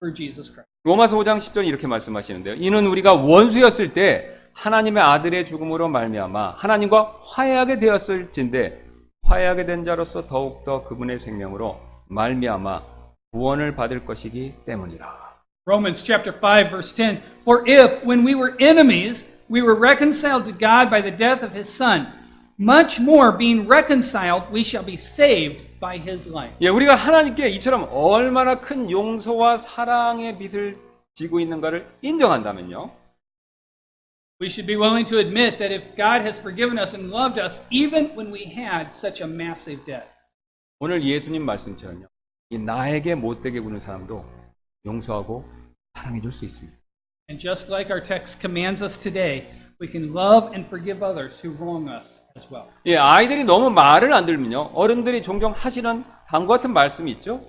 through Jesus Christ. 로마서 5장 10절에 이렇게 말씀하시는데요. 이는 우리가 원수였을 때 하나님의 아들의 죽음으로 말미암아 하나님과 화해하게 되었을진데 화해하게 된 자로서 더욱더 그분의 생명으로 말미암아 구원을 받을 것이기 때문이라. Romans chapter 5 verse 10, For if when we were enemies we were reconciled to God by the death of his son, much more being reconciled we shall be saved by his life. 예, 우리가 하나님께 이처럼 얼마나 큰 용서와 사랑의 빚을 지고 있는가를 인정한다면요. We should be willing to admit that if God has forgiven us and loved us even when we had such a massive debt. 오늘 예수님 말씀처럼요. 이 나에게 못되게 구는 사람도 용서하고 사랑해 줄 수 있습니다. And just like our text commands us today, we can love and forgive others who wrong us as well. 예, 아이들이 너무 말을 안 들으면요. 어른들이 종종 하시는 다음과 같은 말씀이 있죠.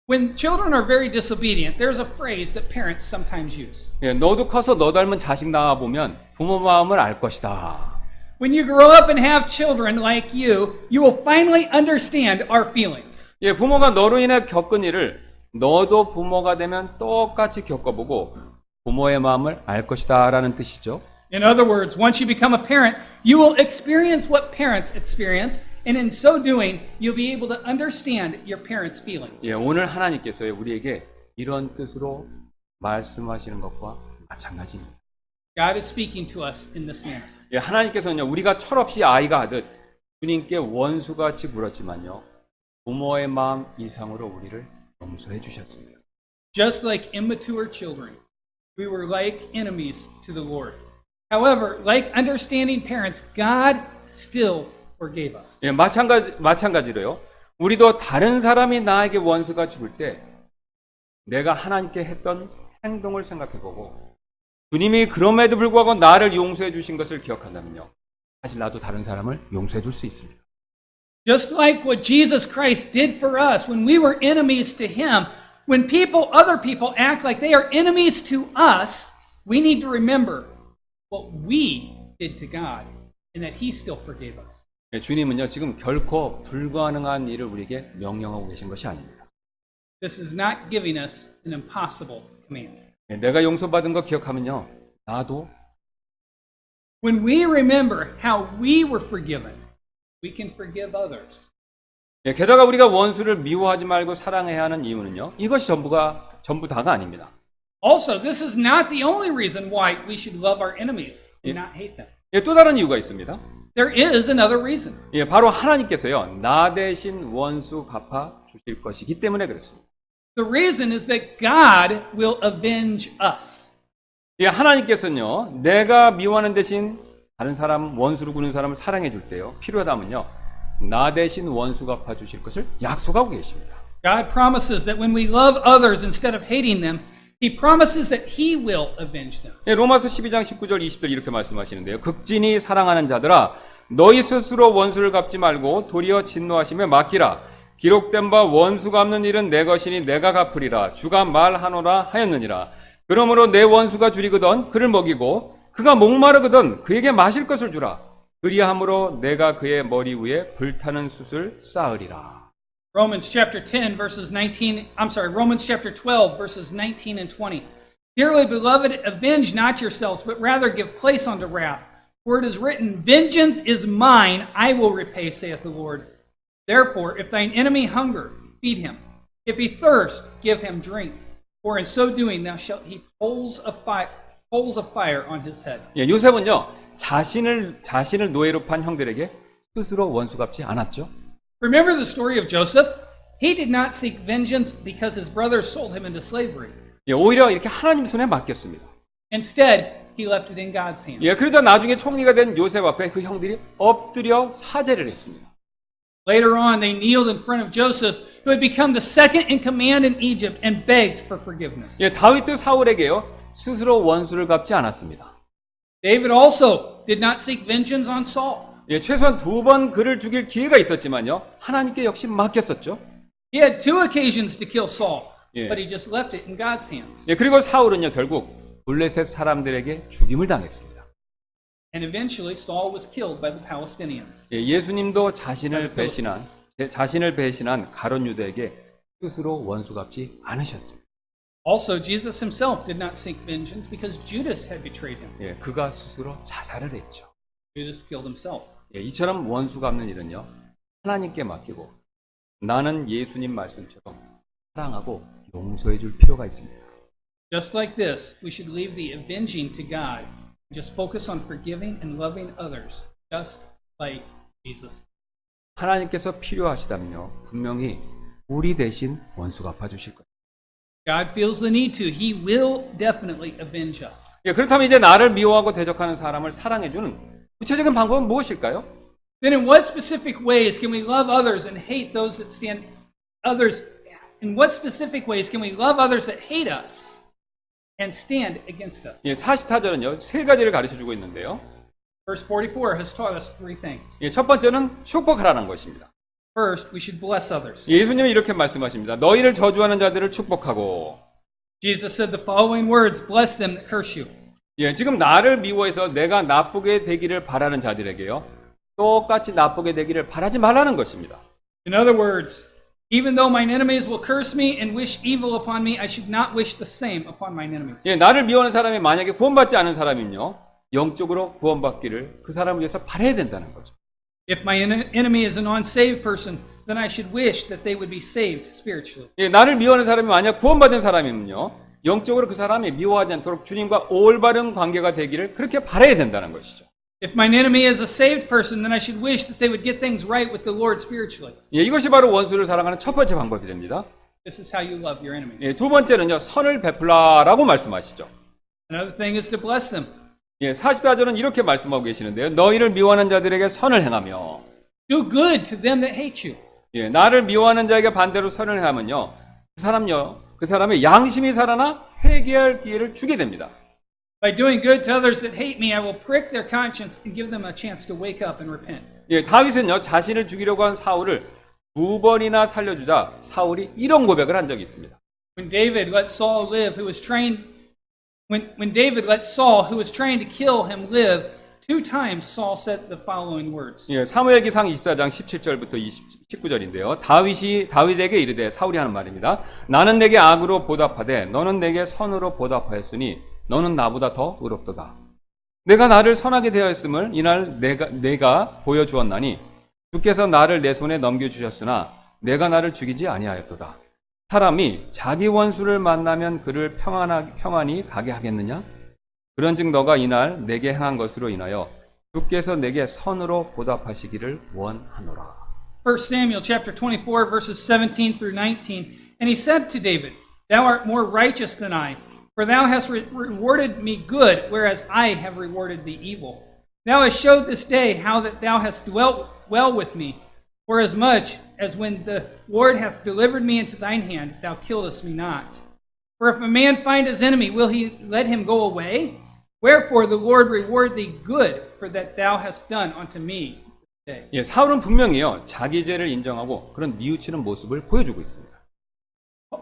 When children are very disobedient, there's a phrase that parents sometimes use. 예, 너도 커서 너 닮은 자식 낳아 보면 부모 마음을 알 것이다. When you grow up and have children like you will finally understand our feelings. 예, 부모가 너로 인해 겪은 일을 너도 부모가 되면 똑같이 겪어보고 부모의 마음을 알 것이다라는 뜻이죠. In other words, once you become a parent, you will experience what parents experience, and in so doing, you'll be able to understand your parents' feelings. 예, 오늘 하나님께서요 우리에게 이런 뜻으로 말씀하시는 것과 마찬가지입니다. God is speaking to us in this manner. 예, 하나님께서는요 우리가 철없이 아이가 하듯 주님께 원수같이 굴었지만요 부모의 마음 이상으로 우리를 용서해 주셨습니다. Just like immature children, we were like enemies to the Lord. However, like understanding parents, God still forgave us. 예, 마찬가지로요. 우리도 다른 사람이 나에게 원수같이 굴 때 내가 하나님께 했던 행동을 생각해보고 주님이 그럼에도 불구하고 나를 용서해 주신 것을 기억한다면요. 사실 나도 다른 사람을 용서해 줄 수 있습니다. Just like what Jesus Christ did for us when we were enemies to him, when other people act like they are enemies to us, we need to remember what we did to God and that he still forgave us. 예, 주님은요 지금 결코 불가능한 일을 우리에게 명령하고 계신 것이 아닙니다. This is not giving us an impossible command. 예, 내가 용서받은 거 기억하면요. 나도 When we remember how we were forgiven, we can forgive others. 예, 게다가 우리가 원수를 미워하지 말고 사랑해야 하는 이유는요. 이것이 전부 다가 아닙니다. Also, this is not the only reason why we should love our enemies and not hate them. 예, 또 다른 이유가 있습니다. There is another reason. 예, 바로 하나님께서요. 나 대신 원수 갚아 주실 것이기 때문에 그렇습니다. The reason is that God will avenge us. 예, 하나님께서는요. 내가 미워하는 대신 다른 사람, 원수로 구는 사람을 사랑해 줄 때요. 필요하다면요. 나 대신 원수 갚아 주실 것을 약속하고 계십니다. God promises that when we love others instead of hating them, He promises that He will avenge them. 예, 로마서 12장 19절 20절 이렇게 말씀하시는데요. 극진히 사랑하는 자들아 너희 스스로 원수를 갚지 말고 도리어 진노하심에 맡기라. 기록된 바 원수 갚는 일은 내 것이니 내가 갚으리라. 주가 말하노라 하였느니라. 그러므로 내 원수가 줄이거든 그를 먹이고 그가 목마르거든 그에게 마실 것을 주라. 그리함으로 내가 그의 머리 위에 불타는 숯을 쌓으리라. Romans chapter 10 verses 19, I'm sorry, Romans chapter 12 verses 19 and 20. Dearly beloved, avenge not yourselves, but rather give place unto wrath. For it is written, Vengeance is mine, I will repay, saith the Lord. Therefore, if thine enemy hunger, feed him. If he thirst, give him drink. For in so doing thou shalt heap coals of fire on his head. 예, 요셉은요 자신을 노예로 판 형들에게 스스로 원수 갚지 않았죠. Remember the story of Joseph? He did not seek vengeance because his brothers sold him into slavery. 예, 오히려 이렇게 하나님 손에 맡겼습니다. Instead, he left it in God's hands. 예, 그러자 나중에 총리가 된 요셉 앞에 그 형들이 엎드려 사죄를 했습니다. Later on, they kneeled in front of Joseph, who had become the second in command in Egypt, and begged for forgiveness. 예, 다윗도 사울에게요 스스로 원수를 갚지 않았습니다. David also did not seek vengeance on Saul. 예, 최소한 2번 그를 죽일 기회가 있었지만요 하나님께 역시 맡겼었죠. He had 2 occasions to kill Saul, Yeah. but he just left it in God's hands. 예, 그리고 사울은요 결국 블레셋 사람들에게 죽임을 당했습니다. And eventually, Saul was killed by the Palestinians. 예, 예수님도 자신을 배신한 가룟 유다에게 스스로 원수 갚지 않으셨습니다. Also, Jesus himself did not seek vengeance because Judas had betrayed him. 예, 그가 스스로 자살을 했죠. Judas killed himself. 예, 이처럼 원수 갚는 일은요 하나님께 맡기고 나는 예수님 말씀처럼 사랑하고 용서해 줄 필요가 있습니다. Just like this, we should leave the avenging to God. Just focus on forgiving and loving others, just like Jesus. 하나님께서 필요하시다면요 분명히 우리 대신 원수 갚아주실 거예요. God feels the need to. He will definitely avenge us. 예, 그렇다면 이제 나를 미워하고 대적하는 사람을 사랑해주는 구체적인 방법은 무엇일까요? Then in what specific ways can we love others and hate those that stand others? In what specific ways can we love others that hate us and stand against us? 예, 44절은요 세 가지를 가르쳐주고 있는데요. Verse 44 has taught us 3 things. 예, 첫 번째는 축복하라는 것입니다. First, we should bless others. 예수님은 이렇게 말씀하십니다. 너희를 저주하는 자들을 축복하고. Jesus said the following words, bless them that curse you. 예, 지금 나를 미워해서 내가 나쁘게 되기를 바라는 자들에게요. 똑같이 나쁘게 되기를 바라지 말라는 것입니다. In other words, even though mine enemies will curse me and wish evil upon me, I should not wish the same upon mine enemies. 예, 나를 미워하는 사람이 만약에 구원받지 않은 사람이면요. 영적으로 구원받기를 그 사람을 위해서 바라야 된다는 거죠. If my enemy is an unsaved person, then I should wish that they would be saved spiritually. 예, 나를 미워하는 사람이 만약 구원받은 사람이면요. 영적으로 그 사람이 미워하지 않도록 주님과 올바른 관계가 되기를 그렇게 바라야 된다는 것이죠. If mine enemy is a saved person, then I should wish that they would get things right with the Lord spiritually. 예, 이것이 바로 원수를 사랑하는 첫 번째 방법이 됩니다. This is how you love your enemies. 예, 두 번째는요. 선을 베풀라라고 말씀하시죠. Another thing is to bless them. 예, 44절은 이렇게 말씀하고 계시는데요. 너희를 미워하는 자들에게 선을 행하며. Do good to them that hate you. 예, 나를 미워하는 자에게 반대로 선을 행하면요. 그 사람의 양심이 살아나 회개할 기회를 주게 됩니다. By doing good to others that hate me, I will prick their conscience and give them a chance to wake up and repent. 예, 다윗은요. 자신을 죽이려고 한 사울을 2번이나 살려주자 사울이 이런 고백을 한 적이 있습니다. When David let Saul live, who was trained when David let Saul, who was trying to kill him, live, 2 times Saul said the following words. 예, 사무엘기상 24장 17절부터 19절인데요. 다윗에게 이르되 사울이 하는 말입니다. 나는 내게 악으로 보답하되 너는 내게 선으로 보답하였으니 너는 나보다 더 의롭도다. 내가 나를 선하게 대하였음을 이날 내가 보여주었나니 주께서 나를 내 손에 넘겨주셨으나 내가 나를 죽이지 아니하였도다. 사람이 자기 원수를 만나면 그를 평안히 가게 하겠느냐? 그런즉 너가 이날 내게 행한 것으로 인하여 주께서 내게 선으로 보답하시기를 원하노라. 1 Samuel chapter 24 verses 17 through 19. And he said to David, Thou art more righteous than I, for thou hast rewarded me good, whereas I have rewarded thee evil. Thou hast showed this day how that thou hast dwelt well with me, for as much as when the Lord hath delivered me into thine hand, thou killedst me not. For if a man find his enemy, will he let him go away? Wherefore the Lord reward thee good for that thou hast done unto me this day. 예, 사울은 분명히요 자기 죄를 인정하고 그런 뉘우치는 모습을 보여주고 있습니다.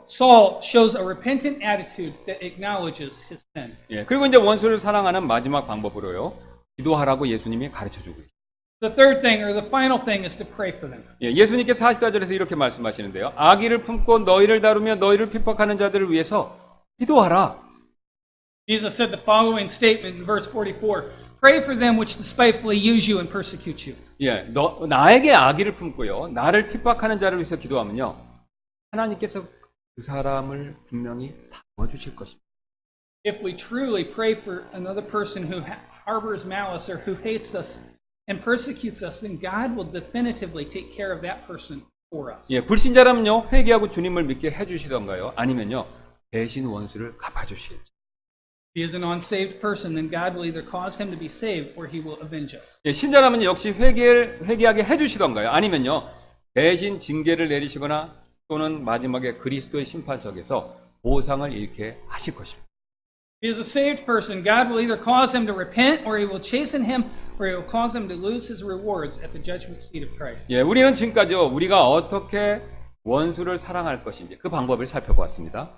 Saul shows a repentant attitude that acknowledges his sin. 예, 그리고 이제 원수를 사랑하는 마지막 방법으로요. 기도하라고 예수님이 가르쳐 주고 있어요. The third thing, or the final thing, is to pray for them. 예, 예수님께서 44절에서 이렇게 말씀하시는데요. 악의를 품고 너희를 다루며 너희를 핍박하는 자들을 위해서 기도하라. Jesus said the following statement in verse 44, Pray for them which despitefully use you and persecute you. 예, 나에게 악의를 품고요. 나를 핍박하는 자를 위해서 기도하면요. 하나님께서 그 사람을 분명히 도와주실 것입니다. If we truly pray for another person who harbors malice or who hates us and persecutes us, then God will definitively take care of that person for us. 예, 불신자라면요. 회개하고 주님을 믿게 해주시던가요. 아니면요. 대신 원수를 갚아주시겠죠. If he is an unsaved person, then God will either cause him to be saved or he will avenge us. 예, 신자라면 역시 회개하게 해주시던가요. 아니면요. 대신 징계를 내리시거나 또는 마지막에 그리스도의 심판석에서 보상을 잃게 하실 것입니다. If he is a saved person, God will either cause him to repent or he will chasten him or he will cause him to lose his rewards at the judgment seat of Christ. 예, 우리는 지금까지요. 우리가 어떻게 원수를 사랑할 것인지 그 방법을 살펴보았습니다.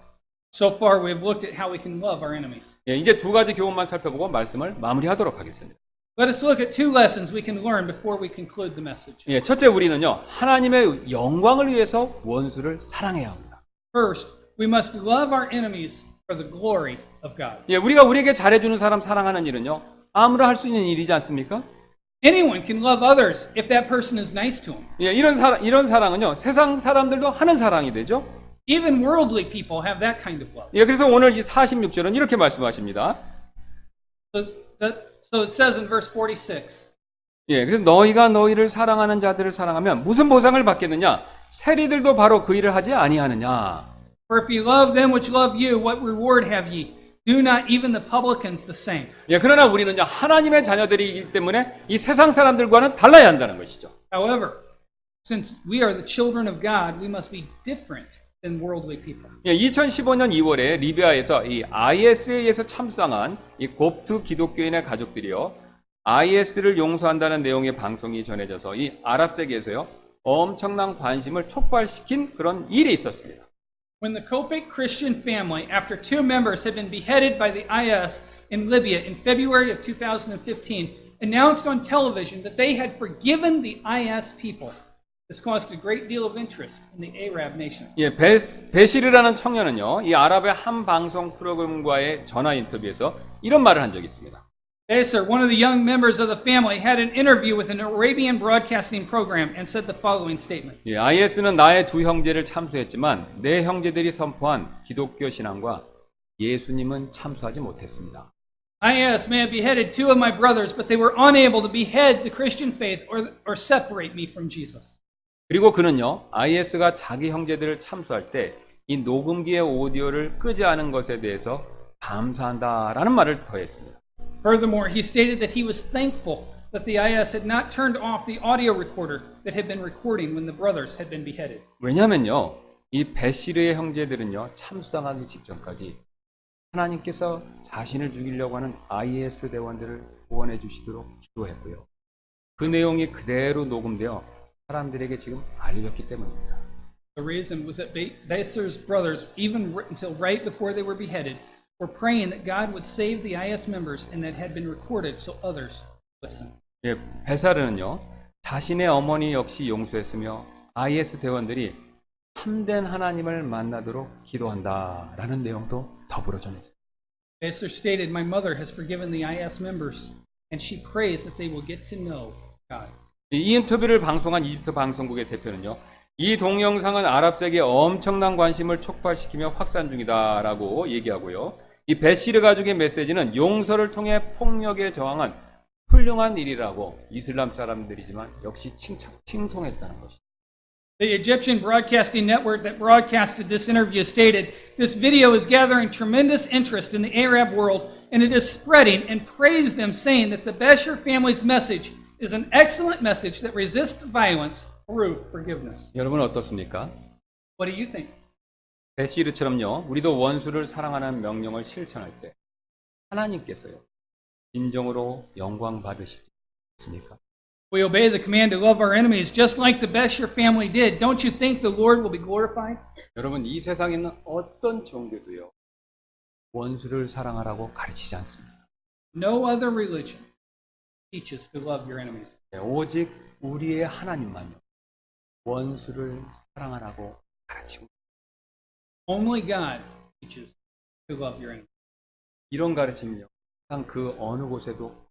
So far, we have looked at how we can love our enemies. 예, 이제 두 가지 교훈만 살펴보고 말씀을 마무리하도록 하겠습니다. Let us look at two lessons we can learn before we conclude the message. 예, 첫째 우리는요. 하나님의 영광을 위해서 원수를 사랑해야 합니다. First, we must love our enemies for the glory of God. 예, 우리가 우리에게 잘해주는 사람 사랑하는 일은요. 아무나 할 수 있는 일이지 않습니까? Anyone can love others if that person is nice to them. 예, 이런 사랑은요. 세상 사람들도 하는 사랑이 되죠. Even worldly people have that kind of love. 예, 그래서 오늘 이 46절은 이렇게 말씀하십니다. So it says in verse 46, 예, 그래서 너희가 너희를 사랑하는 자들을 사랑하면 무슨 보상을 받겠느냐? 세리들도 바로 그 일을 하지 아니하느냐? For if you love them which love you, what reward have ye? Do not even the publicans the same. 예, 그러나 우리는요, 하나님의 자녀들이기 때문에 이 세상 사람들과는 달라야 한다는 것이죠. However, since we are the children of God, we must be different than worldly people. 예, 2015년 2월에 리비아에서 이 IS에 의해서 참수당한 이 곱트 기독교인의 가족들이요, IS를 용서한다는 내용의 방송이 전해져서 이 아랍 세계에서요, 엄청난 관심을 촉발시킨 그런 일이 있었습니다. When the Kopek Christian family, after two members had been beheaded by the IS in Libya in February of 2015, announced on television that they had forgiven the IS people, this caused a great deal of interest in the Arab nation. 예, 베시르라는 청년은요, 이 아랍의 한 방송 프로그램과의 전화 인터뷰에서 이런 말을 한 적이 있습니다. Besser, one of the young members of the family, had an interview with an Arabian broadcasting program and said the following statement. 예, IS는 나의 두 형제를 참수했지만 내 형제들이 선포한 기독교 신앙과 예수님은 참수하지 못했습니다. IS may have beheaded two of my brothers, but they were unable to behead the Christian faith or separate me from Jesus. 그리고 그는요, IS가 자기 형제들을 참수할 때 이 녹음기의 오디오를 끄지 않은 것에 대해서 감사한다라는 말을 더했습니다. Furthermore, he stated that he was thankful that the IS had not turned off the audio recorder that had been recording when the brothers had been beheaded. 왜냐하면요, 이 베시르의 형제들은요, 참수당하기 직전까지 하나님께서 자신을 죽이려고 하는 IS 대원들을 구원해 주시도록 기도했고요. 그 내용이 그대로 녹음되어 사람들에게 지금 알려졌기 때문입니다. The reason was that Besser's brothers, even until right before they were beheaded, were praying that God would save the IS members and that had been recorded so others listen. 예, 베사르는요, 자신의 어머니 역시 용서했으며 IS 대원들이 참된 하나님을 만나도록 기도한다라는 내용도 더불어 전했습니다. Besser stated, "My mother has forgiven the IS members, and she prays that they will get to know God." 이 인터뷰를 방송한 이집트 방송국의 대표는요, 이 동영상은 아랍 세계에 엄청난 관심을 촉발시키며 확산 중이다라고 얘기하고요. 이 베시르 가족의 메시지는 용서를 통해 폭력에 저항한 훌륭한 일이라고 이슬람 사람들이지만 역시 칭송했다는 것이죠. The Egyptian Broadcasting Network that broadcasted this interview stated, "This video is gathering tremendous interest in the Arab world, and it is spreading," and praised them, saying that the Besher family's message is an excellent message that resists violence through forgiveness. 여러분 어떻습니까? What do you think? 베시르처럼요, 우리도 원수를 사랑하는 명령을 실천할 때 하나님께서요, 진정으로 영광 받으시지 않습니까? We obey the command to love our enemies just like the best your family did. Don't you think the Lord will be glorified? 여러분, 이 세상에 있는 어떤 종교도요, 원수를 사랑하라고 가르치지 않습니다. No other religion teaches to love your enemies. 오직 우리의 하나님만요, 원수를 사랑하라고 가르치고, Only God teaches to love your enemies. 이런 가르침이요, 세상 그 어느 곳에도.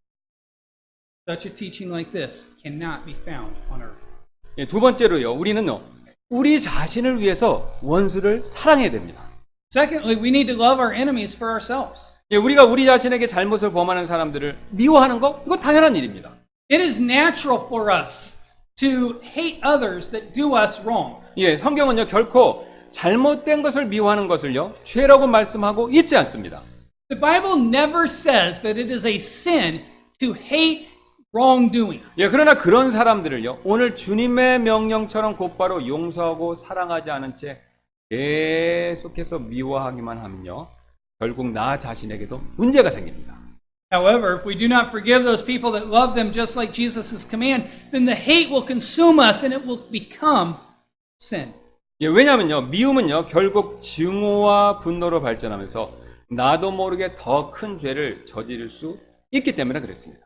Such a teaching like this cannot be found on earth. 두 번째로요, 우리는요, 우리 자신을 위해서 원수를 사랑해야 됩니다. Secondly, we need to love our enemies for ourselves. 우리가 우리 자신에게 잘못을 범하는 사람들을 미워하는 거, 이거 당연한 일입니다. It is natural for us to hate others that do us wrong. 성경은요, 결코 잘못된 것을 미워하는 것을요, 죄라고 말씀하고 있지 않습니다. The Bible never says that it is a sin to hate wrongdoing. 그러나 그런 사람들을요, 오늘 주님의 명령처럼 곧바로 용서하고 사랑하지 않은 채 계속해서 미워하기만 하면요, 결국 나 자신에게도 문제가 생깁니다. However, if we do not forgive those people that love them just like Jesus' command, then the hate will consume us and it will become sin. 왜냐하면요, 미움은요, 결국 증오와 분노로 발전하면서 나도 모르게 더 큰 죄를 저지를 수 있기 때문에 그렇습니다.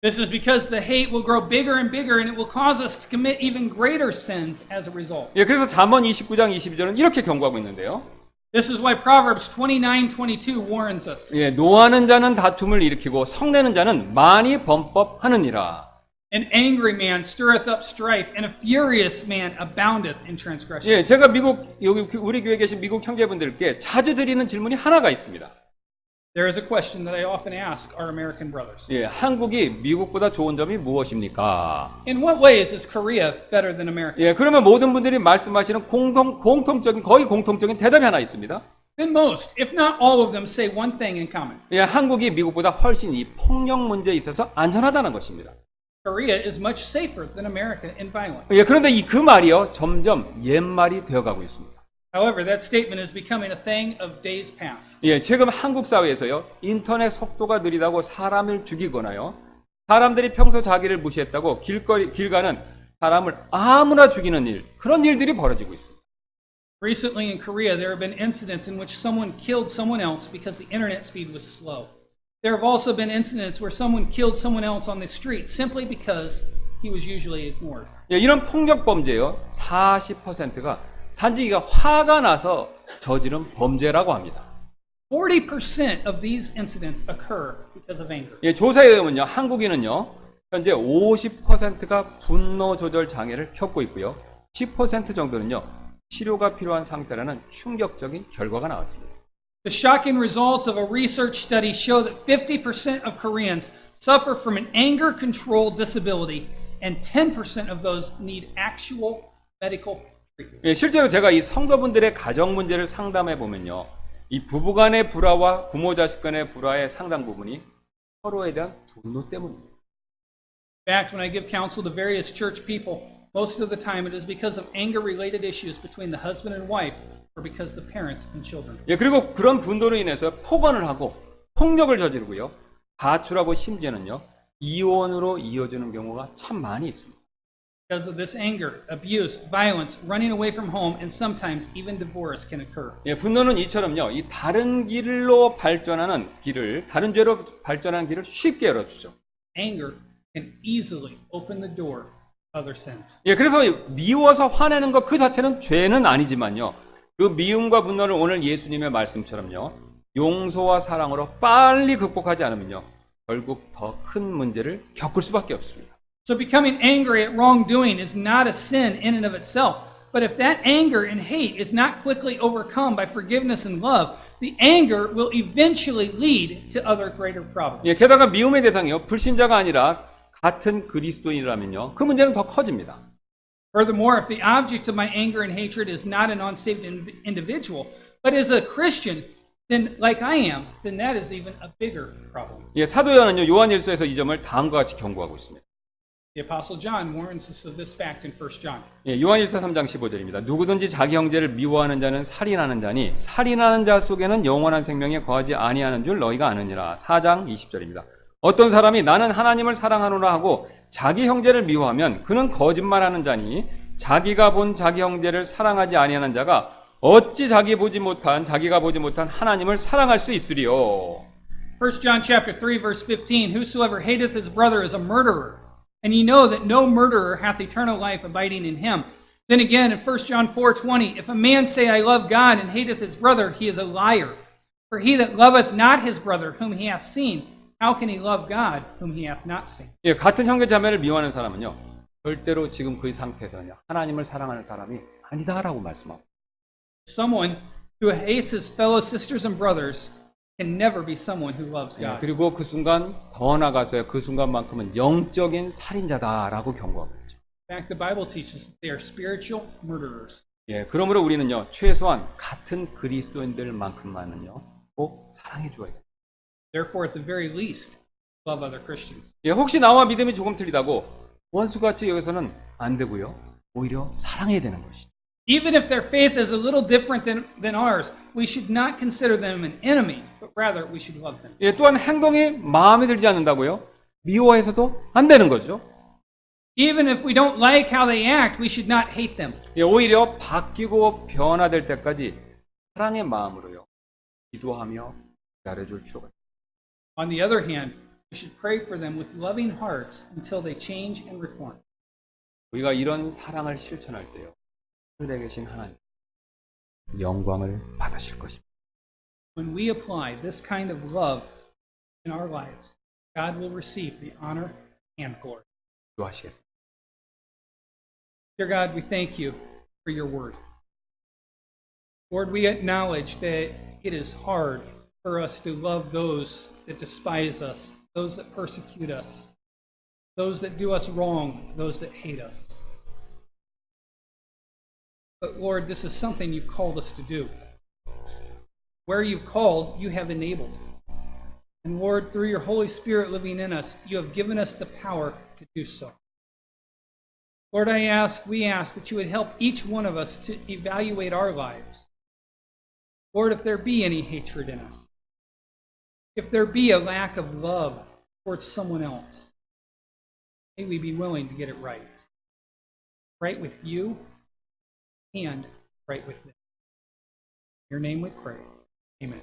This is because the hate will grow bigger and bigger and it will cause us to commit even greater sins as a result. 그래서 잠언 29장 22절은 이렇게 경고하고 있는데요. This is why Proverbs 29:22 warns us. 노하는 자는 다툼을 일으키고 성내는 자는 많이 범법하느니라. An angry man stirreth up strife, and a furious man aboundeth in transgression. 제가 여기 우리 교회에 계신 미국 형제분들께 자주 드리는 질문이 하나가 있습니다. There is a question that I often ask our American brothers. 한국이 미국보다 좋은 점이 무엇입니까? In what ways is Korea better than America? 그러면 모든 분들이 말씀하시는 거의 공통적인 대답이 하나 있습니다. Then most, if not all of them, say one thing in common. 한국이 미국보다 훨씬 이 폭력 문제에 있어서 안전하다는 것입니다. Korea is much safer than America in violence. 그런데 그 말이요, 점점 옛말이 되어가고 있습니다. However, that statement is becoming a thing of days past. 지금 한국 사회에서요, 인터넷 속도가 느리다고 사람을 죽이거나요, 사람들이 평소 자기를 무시했다고 길 가는 사람을 아무나 죽이는 일, 그런 일들이 벌어지고 있습니다. Recently in Korea, there have been incidents in which someone killed someone else because the internet speed was slow. There have also been incidents where someone killed someone else on the street simply because he was usually ignored. 이런 폭력 범죄요, 40%가 단지 이가 화가 나서 저지른 범죄라고 합니다. 40% of these incidents occur because of anger. 조사에 의하면요, 한국인은요, 현재 50%가 분노 조절 장애를 겪고 있고요, 10% 정도는요, 치료가 필요한 상태라는 충격적인 결과가 나왔습니다. The shocking results of a research study show that 50% of Koreans suffer from an anger control disability, and 10% of those need actual medical treatment. 실제로 제가 이 성도분들의 가정 문제를 상담해 보면요, 이 부부 간의 불화와 부모 자식 간의 불화의 상당 부분이 서로에 대한 분노 때문입니다. In fact, when I give counsel to various church people, most of the time it is because of anger-related issues between the husband and wife, or because the parents and children. 그리고 그런 분노로 인해서 폭언을 하고 폭력을 저지르고요, 가출하고 심지어는요, 이혼으로 이어지는 경우가 참 많이 있습니다. Because of this anger, abuse, violence, running away from home, and sometimes even divorce can occur. 분노는 이처럼요, 이 다른 길로 발전하는 길을, 다른 죄로 발전하는 길을 쉽게 열어주죠. Anger can easily open the door to other sins. 그래서 미워서 화내는 것 그 자체는 죄는 아니지만요, 그 미움과 분노를 오늘 예수님의 말씀처럼요, 용서와 사랑으로 빨리 극복하지 않으면요, 결국 더 큰 문제를 겪을 수밖에 없습니다. So becoming angry at wrongdoing is not a sin in and of itself. But if that anger and hate is not quickly overcome by forgiveness and love, the anger will eventually lead to other greater problems. 게다가 미움의 대상이요, 불신자가 아니라 같은 그리스도인이라면요, 그 문제는 더 커집니다. Furthermore, if the object of my anger and hatred is not an unsaved individual, but is a Christian, then like I am, then that is even a bigger problem. 사도 요한은요, 요한일서에서 이 점을 다음과 같이 경고하고 있습니다. The Apostle John warns us of this fact in 1 John. 요한일서 3장 15절입니다. 누구든지 자기 형제를 미워하는 자는 살인하는 자니 살인하는 자 속에는 영원한 생명에 거하지 아니하는 줄 너희가 아느니라. 4장 20절입니다. 어떤 사람이 나는 하나님을 사랑하노라 하고 자기 형제를 미워하면 그는 거짓말하는 자니 자기가 본 자기 형제를 사랑하지 아니하는 자가 어찌 자기가 보지 못한 하나님을 사랑할 수 있으리요. 1 John chapter 3 verse 15, whosoever hateth his brother is a murderer, and ye know that no murderer hath eternal life abiding in him. Then again in 1 John 4:20, if a man say, I love God, and hateth his brother, he is a liar. For he that loveth not his brother whom he hath seen, how can he love God whom he hath not seen? 예, 같은 형제 자매를 미워하는 사람은요, 절대로 지금 그 상태에서는요, 하나님을 사랑하는 사람이 아니다라고 말씀하고. Someone who hates his fellow sisters and brothers can never be someone who loves 예, God. 그리고 그 순간 더 나가서요, 그 순간만큼은 영적인 살인자다라고 경고하고 있죠. In fact, the Bible teaches that they are spiritual murderers. 예, 그러므로 우리는요, 최소한 같은 그리스도인들만큼만은요, 꼭 사랑해 주어야 돼요. Therefore, at the very least, love other Christians. 예, 혹시 나와 믿음이 조금 틀리다고 원수같이 여기서는 안 되고요, 오히려 사랑해야 되는 것이죠. Even if their faith is a little different than ours, we should not consider them an enemy, but rather we should love them. 예, 또한 행동이 마음에 들지 않는다고요, 미워해서도 안 되는 거죠. Even if we don't like how they act, we should not hate them. 예, 오히려 바뀌고 변화될 때까지 사랑의 마음으로요, 기도하며 기다려줄 필요가 있습니다. On the other hand, we should pray for them with loving hearts until they change and reform. 우리가 이런 사랑을 실천할 때요, 하늘에 계신 하나님 영광을 받으실 것입니다. When we apply this kind of love in our lives, God will receive the honor and glory. 기도하시겠습니다. Dear God, we thank you for your word. Lord, we acknowledge that it is hard for us to love those that despise us, those that persecute us, those that do us wrong, those that hate us. But Lord, this is something you've called us to do. Where you've called, you have enabled. And Lord, through your Holy Spirit living in us, you have given us the power to do so. Lord, we ask that you would help each one of us to evaluate our lives. Lord, if there be any hatred in us, if there be a lack of love towards someone else, may we be willing to get it right. Right with you and right with them. In your name we pray. Amen.